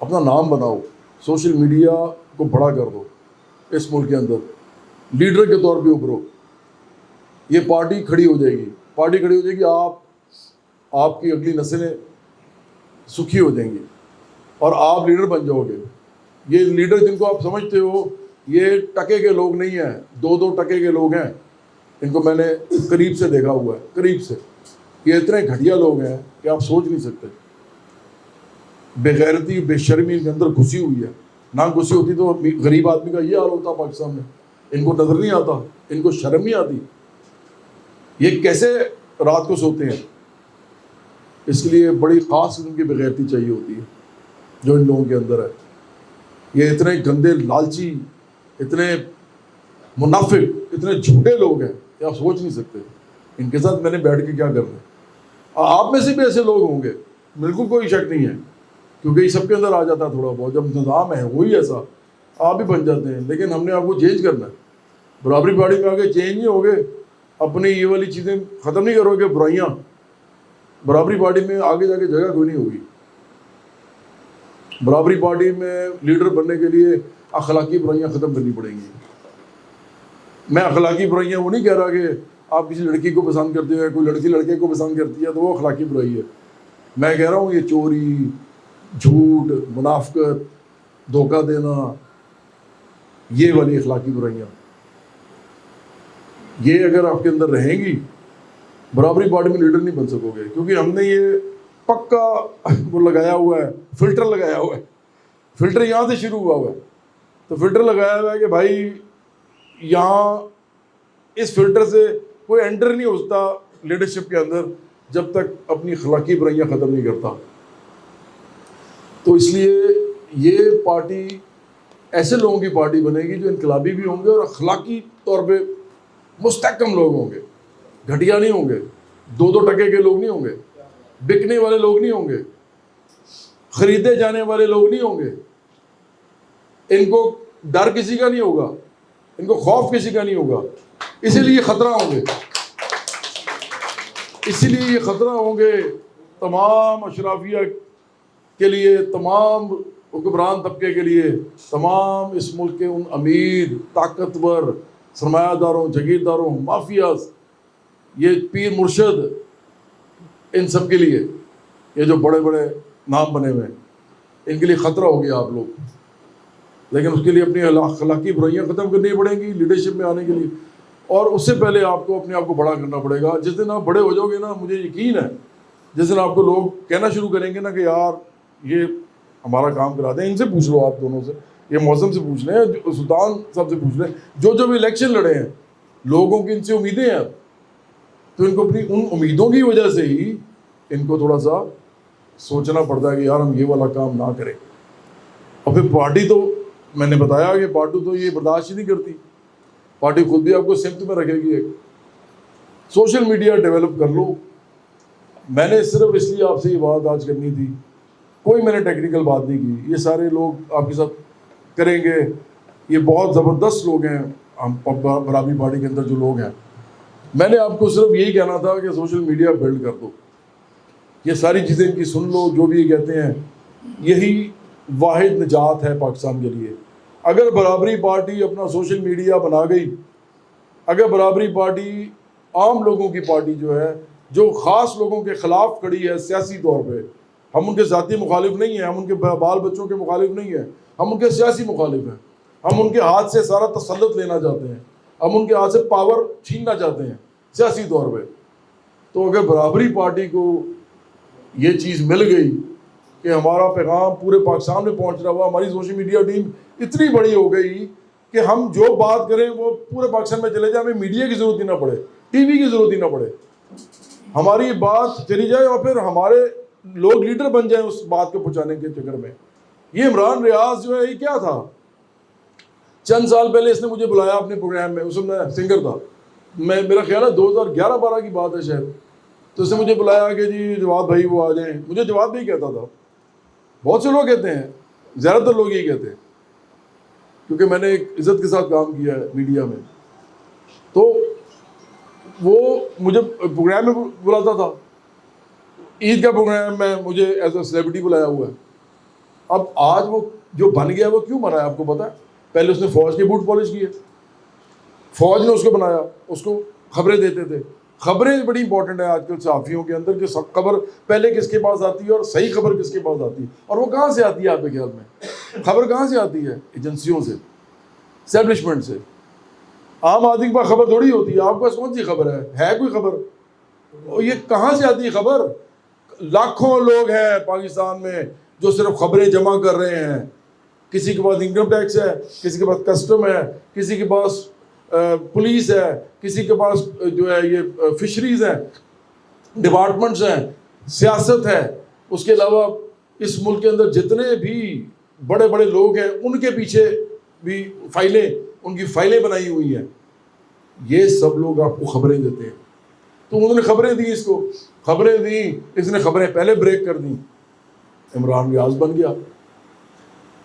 اپنا نام بناؤ، سوشل میڈیا کو بڑا کر دو اس ملک کے اندر، لیڈر کے طور پہ ابھرو. یہ پارٹی کھڑی ہو جائے گی، پارٹی کھڑی ہو جائے گی، آپ کی اگلی نسلیں سکھی ہو جائیں گی اور آپ لیڈر بن جاؤ گے. یہ لیڈر جن کو آپ سمجھتے ہو یہ ٹکے کے لوگ نہیں ہیں، 2 ٹکے کے لوگ ہیں. ان کو میں نے قریب سے دیکھا ہوا ہے، قریب سے. یہ اتنے گھٹیا لوگ ہیں کہ آپ سوچ نہیں سکتے. بے غیرتی بے شرمی ان کے اندر گھسی ہوئی ہے. نہ گھسی ہوتی تو غریب آدمی کا یہ حال ہوتا پاکستان میں. ان کو نظر نہیں آتا، ان کو شرم نہیں آتی. یہ کیسے رات کو سوتے ہیں؟ اس کے لیے بڑی خاص قسم کی بے غیرتی چاہیے ہوتی ہے جو ان لوگوں کے اندر ہے. یہ اتنے گندے، لالچی، اتنے منافق، اتنے جھوٹے لوگ ہیں کہ آپ سوچ نہیں سکتے. ان کے ساتھ میں نے بیٹھ کے کیا کرنا ہے. آپ میں سے بھی ایسے لوگ ہوں گے، بالکل کوئی شک نہیں ہے، کیونکہ یہ سب کے اندر آ جاتا ہے تھوڑا بہت. جب نظام ہے وہی ایسا، آپ بھی بن جاتے ہیں. لیکن ہم نے آپ کو چینج کرنا ہے. برابری پارٹی میں آگے چینج نہیں ہوگے، اپنی یہ والی چیزیں ختم نہیں کرو گے، برائیاں. برابری پارٹی میں آگے جا کے جگہ کوئی نہیں ہوگی. برابری پارٹی میں لیڈر بننے کے لیے اخلاقی برائیاں ختم کرنی پڑیں گی. میں اخلاقی برائیاں وہ نہیں کہہ رہا کہ آپ کسی لڑکی کو پسند کرتے ہو، کوئی لڑکی لڑکے کو پسند کرتی ہے تو وہ اخلاقی برائی ہے. میں کہہ رہا ہوں یہ چوری، جھوٹ، منافقت، دھوکہ دینا، یہ والی اخلاقی برائیاں، یہ اگر آپ کے اندر رہیں گی برابری پارٹی میں لیڈر نہیں بن سکو گے. کیونکہ ہم نے یہ پکا وہ لگایا ہوا ہے، فلٹر لگایا ہوا ہے. فلٹر یہاں سے شروع ہوا ہے. تو فلٹر لگایا ہوا ہے کہ بھائی یہاں اس فلٹر سے کوئی انٹر نہیں ہوتا لیڈرشپ کے اندر جب تک اپنی اخلاقی برائیاں ختم نہیں کرتا. تو اس لیے یہ پارٹی ایسے لوگوں کی پارٹی بنے گی جو انقلابی بھی ہوں گے اور اخلاقی طور پہ مستحکم لوگ ہوں گے، گھٹیا نہیں ہوں گے، 2 ٹکے کے لوگ نہیں ہوں گے، بکنے والے لوگ نہیں ہوں گے، خریدے جانے والے لوگ نہیں ہوں گے. ان کو ڈر کسی کا نہیں ہوگا، ان کو خوف کسی کا نہیں ہوگا. اسی لیے خطرہ ہوں گے، اسی لیے یہ خطرہ ہوں گے تمام اشرافیہ کے لیے، تمام حکمران طبقے کے لیے، تمام اس ملک کے ان امیر، طاقتور، سرمایہ داروں، جگیرداروں، مافیاز، یہ پیر مرشد، ان سب کے لیے، یہ جو بڑے بڑے نام بنے ہوئے ہیں، ان کے لیے خطرہ ہو گیا آپ لوگ. لیکن اس کے لیے اپنی اخلاقی برائیاں ختم کرنی پڑیں گی لیڈرشپ میں آنے کے لیے. اور اس سے پہلے آپ کو اپنے آپ کو بڑا کرنا پڑے گا. جس دن آپ بڑے ہو جاؤ گے نا، مجھے یقین ہے جس دن آپ کو لوگ کہنا شروع کریں گے نا کہ یار یہ ہمارا کام کرا دیں. ان سے پوچھ لو، آپ دونوں سے، یہ موسم سے پوچھ لیں، سلطان صاحب سے پوچھ لیں، جو بھی الیکشن لڑے ہیں، لوگوں کی ان سے امیدیں ہیں. تو ان کو اپنی ان امیدوں کی وجہ سے ہی ان کو تھوڑا سا سوچنا پڑتا ہے کہ یار ہم یہ والا کام نہ کریں. اور پھر پارٹی تو میں نے بتایا کہ پارٹی تو یہ برداشت ہی نہیں کرتی. پارٹی خود بھی آپ کو سمت میں رکھے گی. ایک سوشل میڈیا ڈیولپ کر لو. میں نے صرف اس لیے آپ سے یہ بات آج کرنی تھی، کوئی میں نے ٹیکنیکل بات نہیں کی. یہ سارے لوگ آپ کے ساتھ کریں گے، یہ بہت زبردست لوگ ہیں ہم برابری پارٹی کے اندر جو لوگ ہیں. میں نے آپ کو صرف یہی کہنا تھا کہ سوشل میڈیا بلڈ کر دو. یہ ساری چیزیں ان کی سن لو، جو بھی یہ کہتے ہیں، یہی واحد نجات ہے پاکستان کے لیے. اگر برابری پارٹی اپنا سوشل میڈیا بنا گئی، اگر برابری پارٹی عام لوگوں کی پارٹی جو ہے، جو خاص لوگوں کے خلاف کھڑی ہے سیاسی طور پہ، ہم ان کے ذاتی مخالف نہیں ہیں، ہم ان کے بال بچوں کے مخالف نہیں ہیں، ہم ان کے سیاسی مخالف ہیں. ہم ان کے ہاتھ سے سارا تسلط لینا چاہتے ہیں، ہم ان کے ہاتھ سے پاور چھیننا چاہتے ہیں سیاسی طور پہ. تو اگر برابری پارٹی کو یہ چیز مل گئی کہ ہمارا پیغام پورے پاکستان میں پہنچ رہا ہوا، ہماری سوشل میڈیا ٹیم اتنی بڑی ہو گئی کہ ہم جو بات کریں وہ پورے پاکستان میں چلے جائیں، ہمیں میڈیا کی ضرورت ہی نہ پڑے، ٹی وی کی ضرورت ہی نہ پڑے. ہماری بات چلی جائے اور پھر ہمارے لوگ لیڈر بن جائیں اس بات کو پہنچانے کے چکر میں. یہ عمران ریاض جو ہے یہ کیا تھا؟ چند سال پہلے اس نے مجھے بلایا اپنے پروگرام میں, اس میں سنگر تھا, میرا خیال ہے 2011-12 کی بات ہے شاید, تو اس نے مجھے بلایا کہ جی جواد بھائی وہ آ جائیں. مجھے جواد بھائی کہتا تھا, بہت سے لوگ کہتے ہیں, زیادہ تر لوگ یہی کہتے ہیں, کیونکہ میں نے ایک عزت کے ساتھ کام کیا ہے میڈیا میں. تو وہ مجھے پروگرام میں بلاتا تھا, عید کا پروگرام میں مجھے ایز اے سیلیبریٹی بلایا ہوا ہے. اب آج وہ جو بن گیا وہ کیوں بنا ہے آپ کو پتا ہے؟ پہلے اس نے فوج کے بوٹ پالش کیے, فوج نے اس کو بنایا, اس کو خبریں دیتے تھے. خبریں بڑی امپورٹنٹ ہے آج کل صحافیوں کے اندر, کہ خبر پہلے کس کے پاس آتی ہے اور صحیح خبر کس کے پاس آتی ہے, اور وہ کہاں سے آتی ہے آپ کے خیال میں؟ خبر کہاں سے آتی ہے؟ ایجنسیوں سے, اسٹیبلشمنٹ سے. عام آدمی کے پاس خبر تھوڑی ہوتی ہے. آپ کے پاس کون سی خبر ہے کوئی خبر؟ یہ کہاں سے آتی ہے خبر؟ لاکھوں لوگ ہیں پاکستان میں جو صرف خبریں جمع کر رہے ہیں. کسی کے پاس انکم ٹیکس ہے, کسی کے پاس کسٹم ہے, کسی کے پاس پولیس ہے, کسی کے پاس جو ہے یہ فشریز ہیں, ڈپارٹمنٹس ہیں, سیاست ہے. اس کے علاوہ اس ملک کے اندر جتنے بھی بڑے بڑے لوگ ہیں ان کے پیچھے بھی فائلیں, ان کی فائلیں بنائی ہوئی ہیں. یہ سب لوگ آپ کو خبریں دیتے ہیں. تو انہوں نے خبریں دی, اس کو خبریں دی, اس نے خبریں پہلے بریک کر دیں. عمران ریاض بن گیا.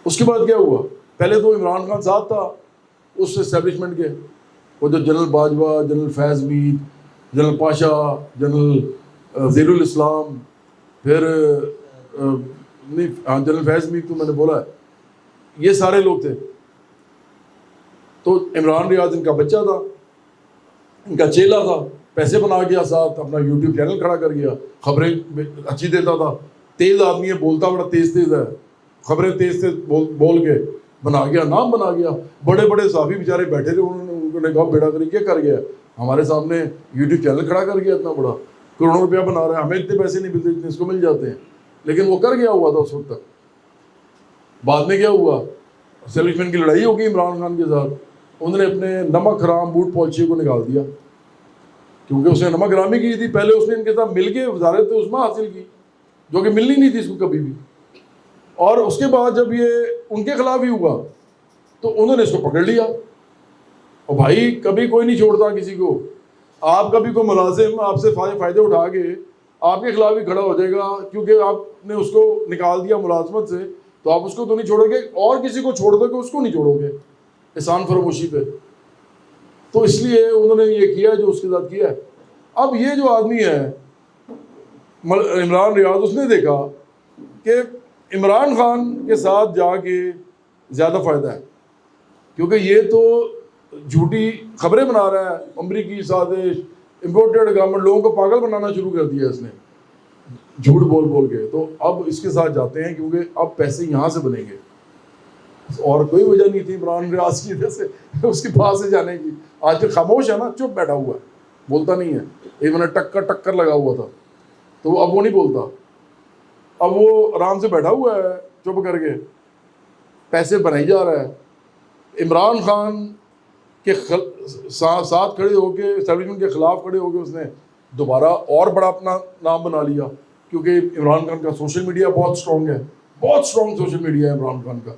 اس کے بعد کیا ہوا؟ پہلے تو عمران خان صاحب تھا اس اسٹیبلشمنٹ کے, وہ جو جنرل باجوہ, جنرل فیض میر, جنرل پاشا, جنرل زیر الاسلام, پھر نہیں جنرل فیض میر تو میں نے بولا ہے, یہ سارے لوگ تھے. تو عمران ریاض ان کا بچہ تھا, ان کا چیلا تھا, پیسے بنا گیا, ساتھ اپنا یوٹیوب چینل کھڑا کر گیا, خبریں اچھی دیتا تھا, تیز آدمی ہے, بولتا بڑا تیز ہے, خبریں تیز بول کے بنا گیا, نام بنا گیا. بڑے بڑے صحافی بیچارے بیٹھے تھے, انہوں نے کہا بیڑا کری کیا کر گیا, ہمارے سامنے یوٹیوب چینل کھڑا کر گیا, اتنا بڑا کروڑوں روپیہ بنا رہا ہے, ہمیں اتنے پیسے نہیں ملتے جتنے اس کو مل جاتے ہیں. لیکن وہ کر گیا ہوا تھا اس وقت تک. بعد میں کیا ہوا؟ اسٹیبلشمنٹ کی لڑائی ہو گئی عمران خان کے ساتھ. انہوں نے اپنے نمک حرام بوٹ پالشی کو نکال دیا, کیونکہ اس نے نمک حرامی کی تھی. پہلے اس نے ان کے ساتھ مل کے وزارت عظمیٰ حاصل کی, جو کہ ملنی نہیں تھی اس کو کبھی بھی. اور اس کے بعد جب یہ ان کے خلاف ہی ہوا تو انہوں نے اس کو پکڑ لیا. اور بھائی کبھی کوئی نہیں چھوڑتا کسی کو. آپ کبھی کوئی ملازم آپ سے فائدے اٹھا کے آپ کے خلاف ہی کھڑا ہو جائے گا, کیونکہ آپ نے اس کو نکال دیا ملازمت سے, تو آپ اس کو تو نہیں چھوڑو گے, اور کسی کو چھوڑ دو گے, اس کو نہیں چھوڑو گے احسان فراموشی پہ. تو اس لیے انہوں نے یہ کیا جو اس کے ساتھ کیا. اب یہ جو آدمی ہے عمران ریاض, اس نے دیکھا کہ عمران خان کے ساتھ جا کے زیادہ فائدہ ہے, کیونکہ یہ تو جھوٹی خبریں بنا رہا ہے, امریکی سازش, امپورٹڈ گورنمنٹ, لوگوں کو پاگل بنانا شروع کر دیا اس نے جھوٹ بول کے. تو اب اس کے ساتھ جاتے ہیں کیونکہ اب پیسے یہاں سے بنیں گے, اور کوئی وجہ نہیں تھی عمران ریاض کی وجہ سے اس کے پاس سے جانے کی. آج کل خاموش ہے نا, چپ بیٹھا ہوا ہے, بولتا نہیں ہے. ایک میں نے ٹکر لگا ہوا تھا, تو اب وہ نہیں بولتا. اب وہ آرام سے بیٹھا ہوا ہے چپ کر کے, پیسے بنائی جا رہا ہے. عمران خان کے ساتھ کھڑے ہو کے, اسٹیبلشمنٹ کے خلاف کھڑے ہو کے اس نے دوبارہ اور بڑا اپنا نام بنا لیا, کیونکہ عمران خان کا سوشل میڈیا بہت اسٹرانگ ہے, بہت اسٹرانگ سوشل میڈیا ہے عمران خان کا.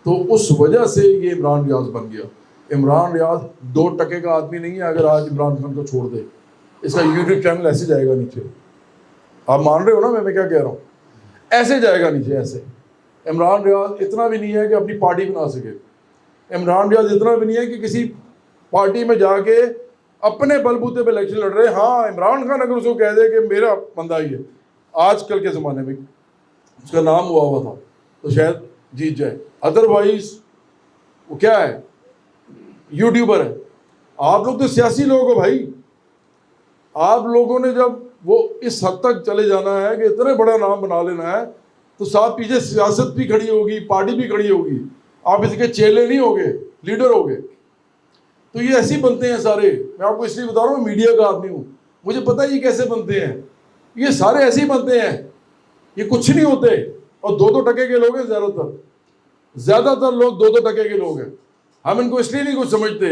تو اس وجہ سے یہ عمران ریاض بن گیا. عمران ریاض 2 ٹکے کا آدمی نہیں ہے. اگر آج عمران خان کو چھوڑ دے, اس کا یوٹیوب چینل ایسے جائے گا نیچے. آپ مان رہے ہو نا میں کیا کہہ رہا ہوں؟ ایسے جائے گا نیچے, ایسے. عمران ریاض اتنا بھی نہیں ہے کہ اپنی پارٹی بنا سکے. عمران ریاض اتنا بھی نہیں ہے کہ کسی پارٹی میں جا کے اپنے بل بوتے پہ الیکشن لڑ رہے. ہاں عمران خان اگر اس کو کہہ دے کہ میرا بندہ ہی ہے, آج کل کے زمانے میں اس کا نام ہوا تھا, تو شاید جیت جائے. ادروائز وہ کیا ہے, یوٹیوبر ہے. آپ لوگ تو سیاسی لوگ ہو بھائی. آپ لوگوں نے جب وہ اس حد تک چلے جانا ہے کہ اتنے بڑا نام بنا لینا ہے, تو ساتھ پیچھے سیاست بھی کھڑی ہوگی, پارٹی بھی کھڑی ہوگی. آپ اس کے چیلے نہیں ہوگے, لیڈر ہوگے. تو یہ ایسے ہی بنتے ہیں سارے. میں آپ کو اس لیے بتا رہا ہوں, میڈیا کا آدمی ہوں, مجھے پتہ ہے یہ کیسے بنتے ہیں. یہ سارے ایسے ہی بنتے ہیں, یہ کچھ نہیں ہوتے. اور 2 ٹکے کے لوگ ہیں زیادہ تر لوگ 2 ٹکے کے لوگ ہیں. ہم ان کو اس لیے نہیں کچھ سمجھتے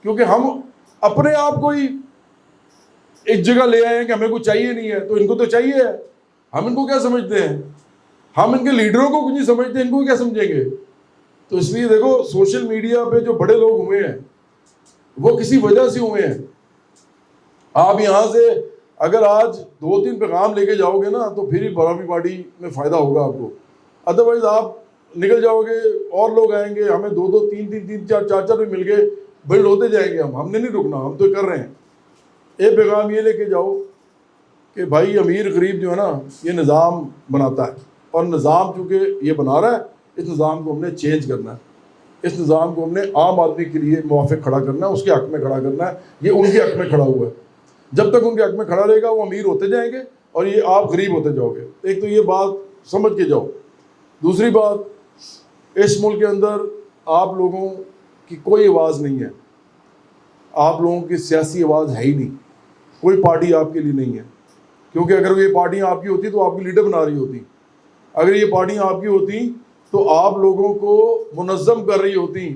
کیونکہ ہم اپنے آپ کو ہی ایک جگہ لے آئے ہیں کہ ہمیں کچھ چاہیے نہیں ہے, تو ان کو تو چاہیے ہے. ہم ان کو کیا سمجھتے ہیں؟ ہم ان کے لیڈروں کو کچھ نہیں سمجھتے، ان کو کیا سمجھیں گے؟ تو اس لیے دیکھو سوشل میڈیا پہ جو بڑے لوگ ہوئے ہیں وہ کسی وجہ سے ہوئے ہیں. آپ یہاں سے اگر آج 2-3 پیغام لے کے جاؤ گے نا تو پھر ہی برابری پارٹی میں فائدہ ہوگا آپ کو. ادروائز آپ نکل جاؤ گے، اور لوگ آئیں گے، ہمیں 2-2 3-3 4-4 بھی مل کے بلڈ ہوتے جائیں گے. ہم نے نہیں رکنا، ہم تو کر رہے ہیں. ایک پیغام یہ لے کے جاؤ کہ بھائی امیر غریب جو ہے نا یہ نظام بناتا ہے، اور نظام چونکہ یہ بنا رہا ہے اس نظام کو ہم نے چینج کرنا ہے. اس نظام کو ہم نے عام آدمی کے لیے موافق کھڑا کرنا ہے، اس کے حق میں کھڑا کرنا ہے. یہ ان کے حق میں کھڑا ہوا ہے. جب تک ان کے حق میں کھڑا رہے گا وہ امیر ہوتے جائیں گے اور یہ آپ غریب ہوتے جاؤ گے. ایک تو یہ بات سمجھ کے جاؤ. دوسری بات، اس ملک کے اندر آپ لوگوں کی کوئی آواز نہیں ہے. آپ لوگوں کی سیاسی آواز ہے ہی نہیں. کوئی پارٹی آپ کے لیے نہیں ہے، کیونکہ اگر یہ پارٹیاں آپ کی ہوتی تو آپ کی لیڈر بنا رہی ہوتی. اگر یہ پارٹیاں آپ کی ہوتی تو آپ لوگوں کو منظم کر رہی ہوتی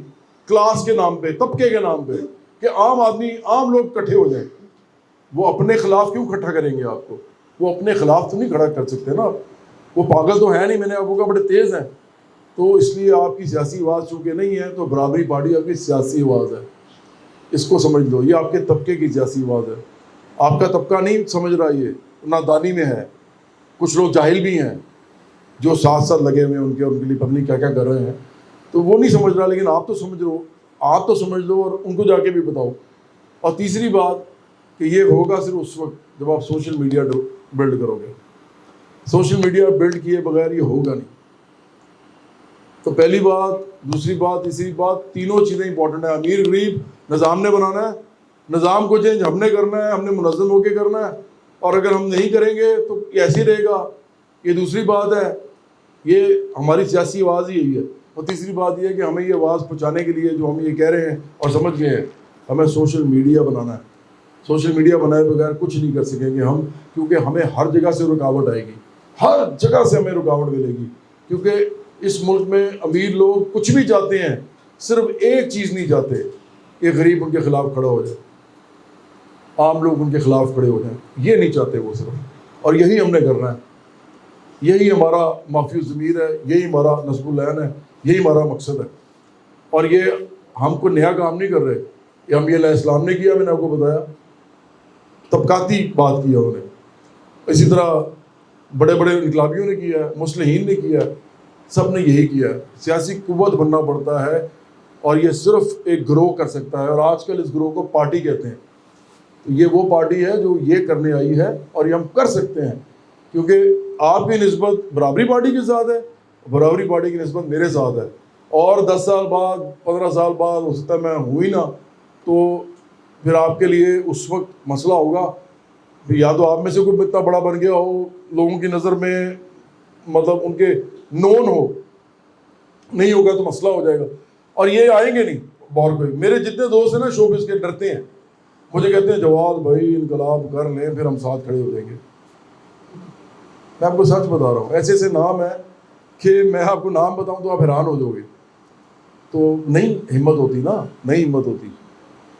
کلاس کے نام پہ، طبقے کے نام پہ، کہ عام آدمی، عام لوگ اکٹھے ہو جائیں. وہ اپنے خلاف کیوں اکٹھا کریں گے آپ کو؟ وہ اپنے خلاف تو نہیں کھڑا کر سکتے نا. وہ پاگل تو ہے نہیں، میں نے آپ کو کہا بڑے تیز ہیں. تو اس لیے آپ کی سیاسی آواز چونکہ نہیں ہے تو برابری پارٹی آپ کی سیاسی آواز ہے. اس کو سمجھ لو، یہ آپ کے طبقے کی سیاسی آواز ہے. آپ کا طبقہ نہیں سمجھ رہا، یہ نادانی میں ہے. کچھ لوگ جاہل بھی ہیں جو ساتھ ساتھ لگے ہوئے ہیں ان کے لیے پتہ نہیں کیا کیا کر رہے ہیں، تو وہ نہیں سمجھ رہا. لیکن آپ تو سمجھ رہو، آپ تو سمجھ لو اور ان کو جا کے بھی بتاؤ. اور تیسری بات کہ یہ ہوگا صرف اس وقت جب آپ سوشل میڈیا بلڈ کرو گے. سوشل میڈیا بلڈ کیے بغیر یہ ہوگا نہیں. تو پہلی بات، دوسری بات، تیسری بات، تینوں چیزیں امپورٹنٹ ہیں. امیر غریب نظام نے بنانا ہے، نظام کو چینج ہم نے کرنا ہے، ہم نے منظم ہو کے کرنا ہے. اور اگر ہم نہیں کریں گے تو ایسے ہی رہے گا. یہ دوسری بات ہے. یہ ہماری سیاسی آواز ہی یہی ہے. اور تیسری بات یہ ہے کہ ہمیں یہ آواز پہنچانے کے لیے جو ہم یہ کہہ رہے ہیں اور سمجھ گئے ہیں، ہمیں سوشل میڈیا بنانا ہے. سوشل میڈیا بنائے بغیر کچھ نہیں کر سکیں گے ہم، کیونکہ ہمیں ہر جگہ سے رکاوٹ آئے گی. ہر جگہ سے ہمیں رکاوٹ ملے گی. کیونکہ اس ملک میں امیر لوگ کچھ بھی چاہتے ہیں، صرف ایک چیز نہیں چاہتے کہ غریب ان کے خلاف کھڑا ہو جائے، عام لوگ ان کے خلاف کھڑے ہو جائیں. یہ نہیں چاہتے وہ صرف. اور یہی ہم نے کرنا ہے. یہی ہمارا مافی الضمیر ہے، یہی ہمارا نصب العین ہے، یہی ہمارا مقصد ہے. اور یہ ہم کو نیا کام نہیں کر رہے. یہ انبیاء علیہ السلام نے کیا، میں نے آپ کو بتایا. طبقاتی بات کی انہوں نے. اسی طرح بڑے بڑے انقلابیوں نے کیا ہے، مصلحین نے کیا ہے. سب نے یہی کیا ہے. سیاسی قوت بننا پڑتا ہے اور یہ صرف ایک گروہ کر سکتا ہے. اور آج کل اس گروہ کو پارٹی کہتے ہیں. تو یہ وہ پارٹی ہے جو یہ کرنے آئی ہے اور یہ ہم کر سکتے ہیں. کیونکہ آپ کی نسبت برابری پارٹی کے ساتھ ہے، برابری پارٹی کی نسبت میرے ساتھ ہے. اور 10 سال بعد، 15 سال بعد ہو سکتا ہے میں ہوں ہی نہ، تو پھر آپ کے لیے اس وقت مسئلہ ہوگا. یا تو آپ میں سے کوئی اتنا بڑا بن گیا ہو، لوگوں کی نظر میں مطلب ان کے نون ہو، نہیں ہوگا تو مسئلہ ہو جائے گا. اور یہ آئیں گے نہیں. اور کوئی میرے جتنے دوست ہیں نا شوبز کے، ڈرتے ہیں. مجھے کہتے ہیں جواد بھائی انقلاب کر لیں پھر ہم ساتھ کھڑے ہو جائیں گے. میں آپ کو سچ بتا رہا ہوں، ایسے ایسے نام ہیں کہ میں آپ کو نام بتاؤں تو آپ حیران ہو جاؤ گے. تو نہیں ہمت ہوتی نا، نہیں ہمت ہوتی.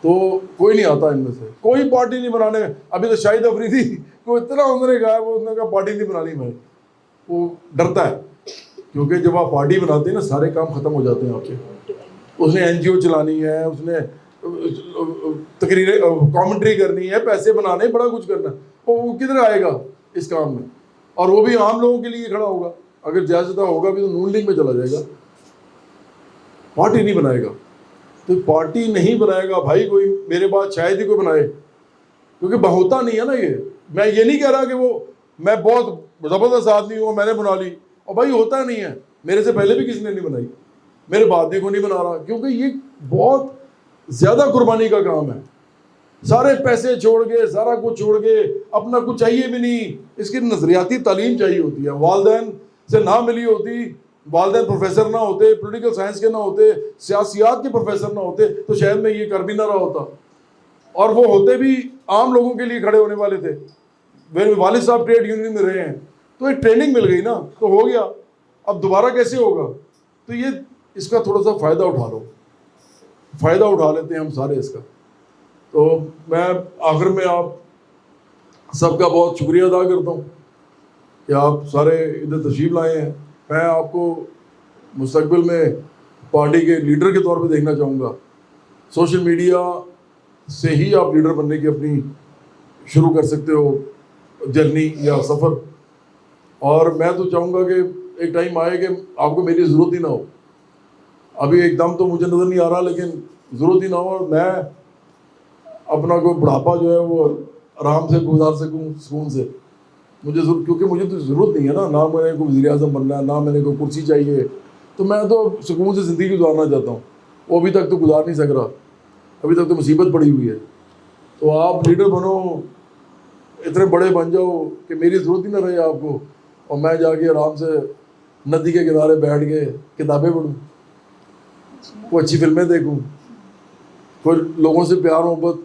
تو کوئی نہیں آتا ان میں سے، کوئی پارٹی نہیں بنانے. ابھی تو شاہد افریدی کو اتنا انہوں نے کہا، وہ انہوں نے کہا پارٹی نہیں بنانی. میں وہ ڈرتا ہے کیونکہ جب آپ پارٹی بناتے ہیں نا سارے کام ختم ہو جاتے ہیں آپ کے. اس نے NGO چلانی ہے، اس نے تقریریں کامنٹری کرنی ہے، پیسے بنانے، بڑا کچھ کرنا ہے. وہ کدھر آئے گا اس کام میں؟ اور وہ بھی عام لوگوں کے لیے کھڑا ہوگا. اگر زیادہ ہوگا بھی تو نون لیگ میں چلا جائے گا، پارٹی نہیں بنائے گا. تو پارٹی نہیں بنائے گا بھائی کوئی، میرے بعد شاید ہی کوئی بنائے، کیونکہ ہوتا نہیں ہے نا. یہ میں یہ نہیں کہہ رہا کہ وہ میں بہت زبردست آدمی ہوں میں نے بنا لی. اور بھائی ہوتا نہیں ہے. میرے سے پہلے بھی کسی نے نہیں بنائی، میرے بعد بھی کوئی نہیں بنا رہا. کیونکہ یہ بہت زیادہ قربانی کا کام ہے. سارے پیسے چھوڑ کے، سارا کچھ چھوڑ کے، اپنا کچھ چاہیے بھی نہیں. اس کی نظریاتی تعلیم چاہیے ہوتی ہے. والدین سے نہ ملی ہوتی، والدین پروفیسر نہ ہوتے، پولیٹیکل سائنس کے نہ ہوتے، سیاسیات کے پروفیسر نہ ہوتے تو شاید میں یہ کر بھی نہ رہا ہوتا. اور وہ ہوتے بھی عام لوگوں کے لیے کھڑے ہونے والے تھے. میرے والد صاحب ٹریڈ یونین میں رہے ہیں تو ایک ٹریننگ مل گئی نا، تو ہو گیا. اب دوبارہ کیسے ہوگا؟ تو یہ اس کا تھوڑا سا فائدہ اٹھا لو. فائدہ اٹھا لیتے ہیں ہم سارے اس کا. تو میں آخر میں آپ سب کا بہت شکریہ ادا کرتا ہوں کہ آپ سارے ادھر تشریف لائے ہیں. میں آپ کو مستقبل میں پارٹی کے لیڈر کے طور پہ دیکھنا چاہوں گا. سوشل میڈیا سے ہی آپ لیڈر بننے کی اپنی شروع کر سکتے ہو جرنی یا سفر. اور میں تو چاہوں گا کہ ایک ٹائم آئے کہ آپ کو میری ضرورت ہی نہ ہو. ابھی ایک دم تو مجھے نظر نہیں آ رہا, لیکن ضرورت ہی نہ ہو, اور میں اپنا کوئی بڑھاپا جو ہے وہ آرام سے گزار سکوں سکون سے. مجھے کیونکہ مجھے تو ضرورت نہیں ہے نا, نہ میں نے کوئی وزیر اعظم بننا ہے, نہ میں نے کوئی کرسی چاہیے. تو میں تو سکون سے زندگی گزارنا چاہتا ہوں. وہ ابھی تک تو گزار نہیں سک رہا, ابھی تک تو مصیبت پڑی ہوئی ہے. تو آپ لیڈر بنو, اتنے بڑے بن جاؤ کہ میری ضرورت ہی نہ رہے آپ کو, اور میں جا کے آرام سے ندی کے کنارے بیٹھ کے کتابیں پڑھوں, کوئی اچھی فلمیں دیکھوں, کوئی لوگوں سے پیار محبت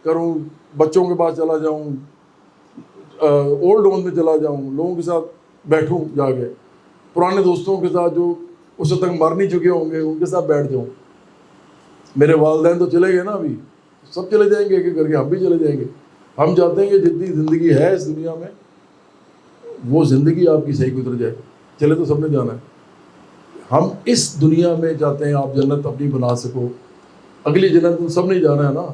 کروں, بچوں کے پاس چلا جاؤں, اولڈ ہوم میں چلا جاؤں, لوگوں کے ساتھ بیٹھوں, جا کے پرانے دوستوں کے ساتھ جو اس وقت تک مر نہیں چکے ہوں گے ان کے ساتھ بیٹھ جاؤں. میرے والدین تو چلے گئے نا, ابھی سب چلے جائیں گے ایک ایک کر کے, ہم بھی چلے جائیں گے. ہم چاہتے ہیں کہ جتنی زندگی ہے اس دنیا میں وہ زندگی آپ کی صحیح گزر جائے. چلے تو سب نے جانا ہے. ہم اس دنیا میں چاہتے ہیں آپ جنت اپنی بنا سکو. اگلی جنت سب نے جانا ہے نا,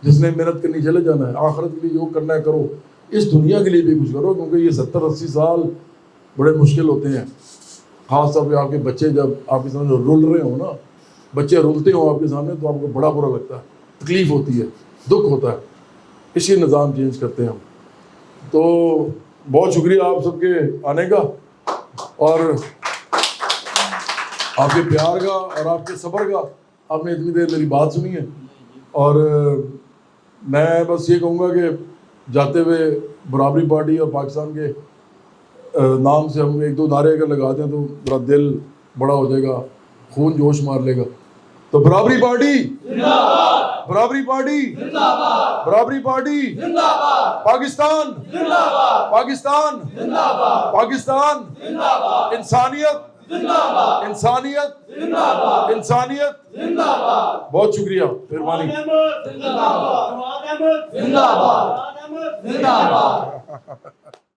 جس نے محنت کرنی چلے جانا ہے. آخرت کے لیے جو کرنا ہے کرو, اس دنیا کے لیے بھی کچھ کرو, کیونکہ یہ 70-80 سال بڑے مشکل ہوتے ہیں. خاص طور پہ آپ کے بچے جب آپ کے سامنے رول رہے ہوں نا, بچے رولتے ہوں آپ کے سامنے, تو آپ کو بڑا برا لگتا ہے, تکلیف ہوتی ہے, دکھ ہوتا ہے. اسی نظام چینج کرتے ہیں ہم. تو بہت شکریہ آپ سب کے آنے کا, اور آپ کے پیار کا, اور آپ کے صبر کا. آپ نے اتنی دیر میری بات سنی ہے, اور میں بس یہ کہوں گا کہ جاتے ہوئے برابری پارٹی اور پاکستان کے نام سے ہم ایک دو نعرے اگر لگاتے ہیں تو میرا دل بڑا ہو جائے گا, خون جوش مار لے گا. تو برابری پارٹی زندہ باد, برابری پارٹی زندہ باد, برابری پارٹی زندہ باد, پاکستان زندہ باد, پاکستان زندہ باد, پاکستان زندہ باد, انسانیت زندہ باد, انسانیت زندہ باد, انسانیت زندہ باد. بہت شکریہ, مہربانی. زندہ باد, زندہ باد, زندہ باد.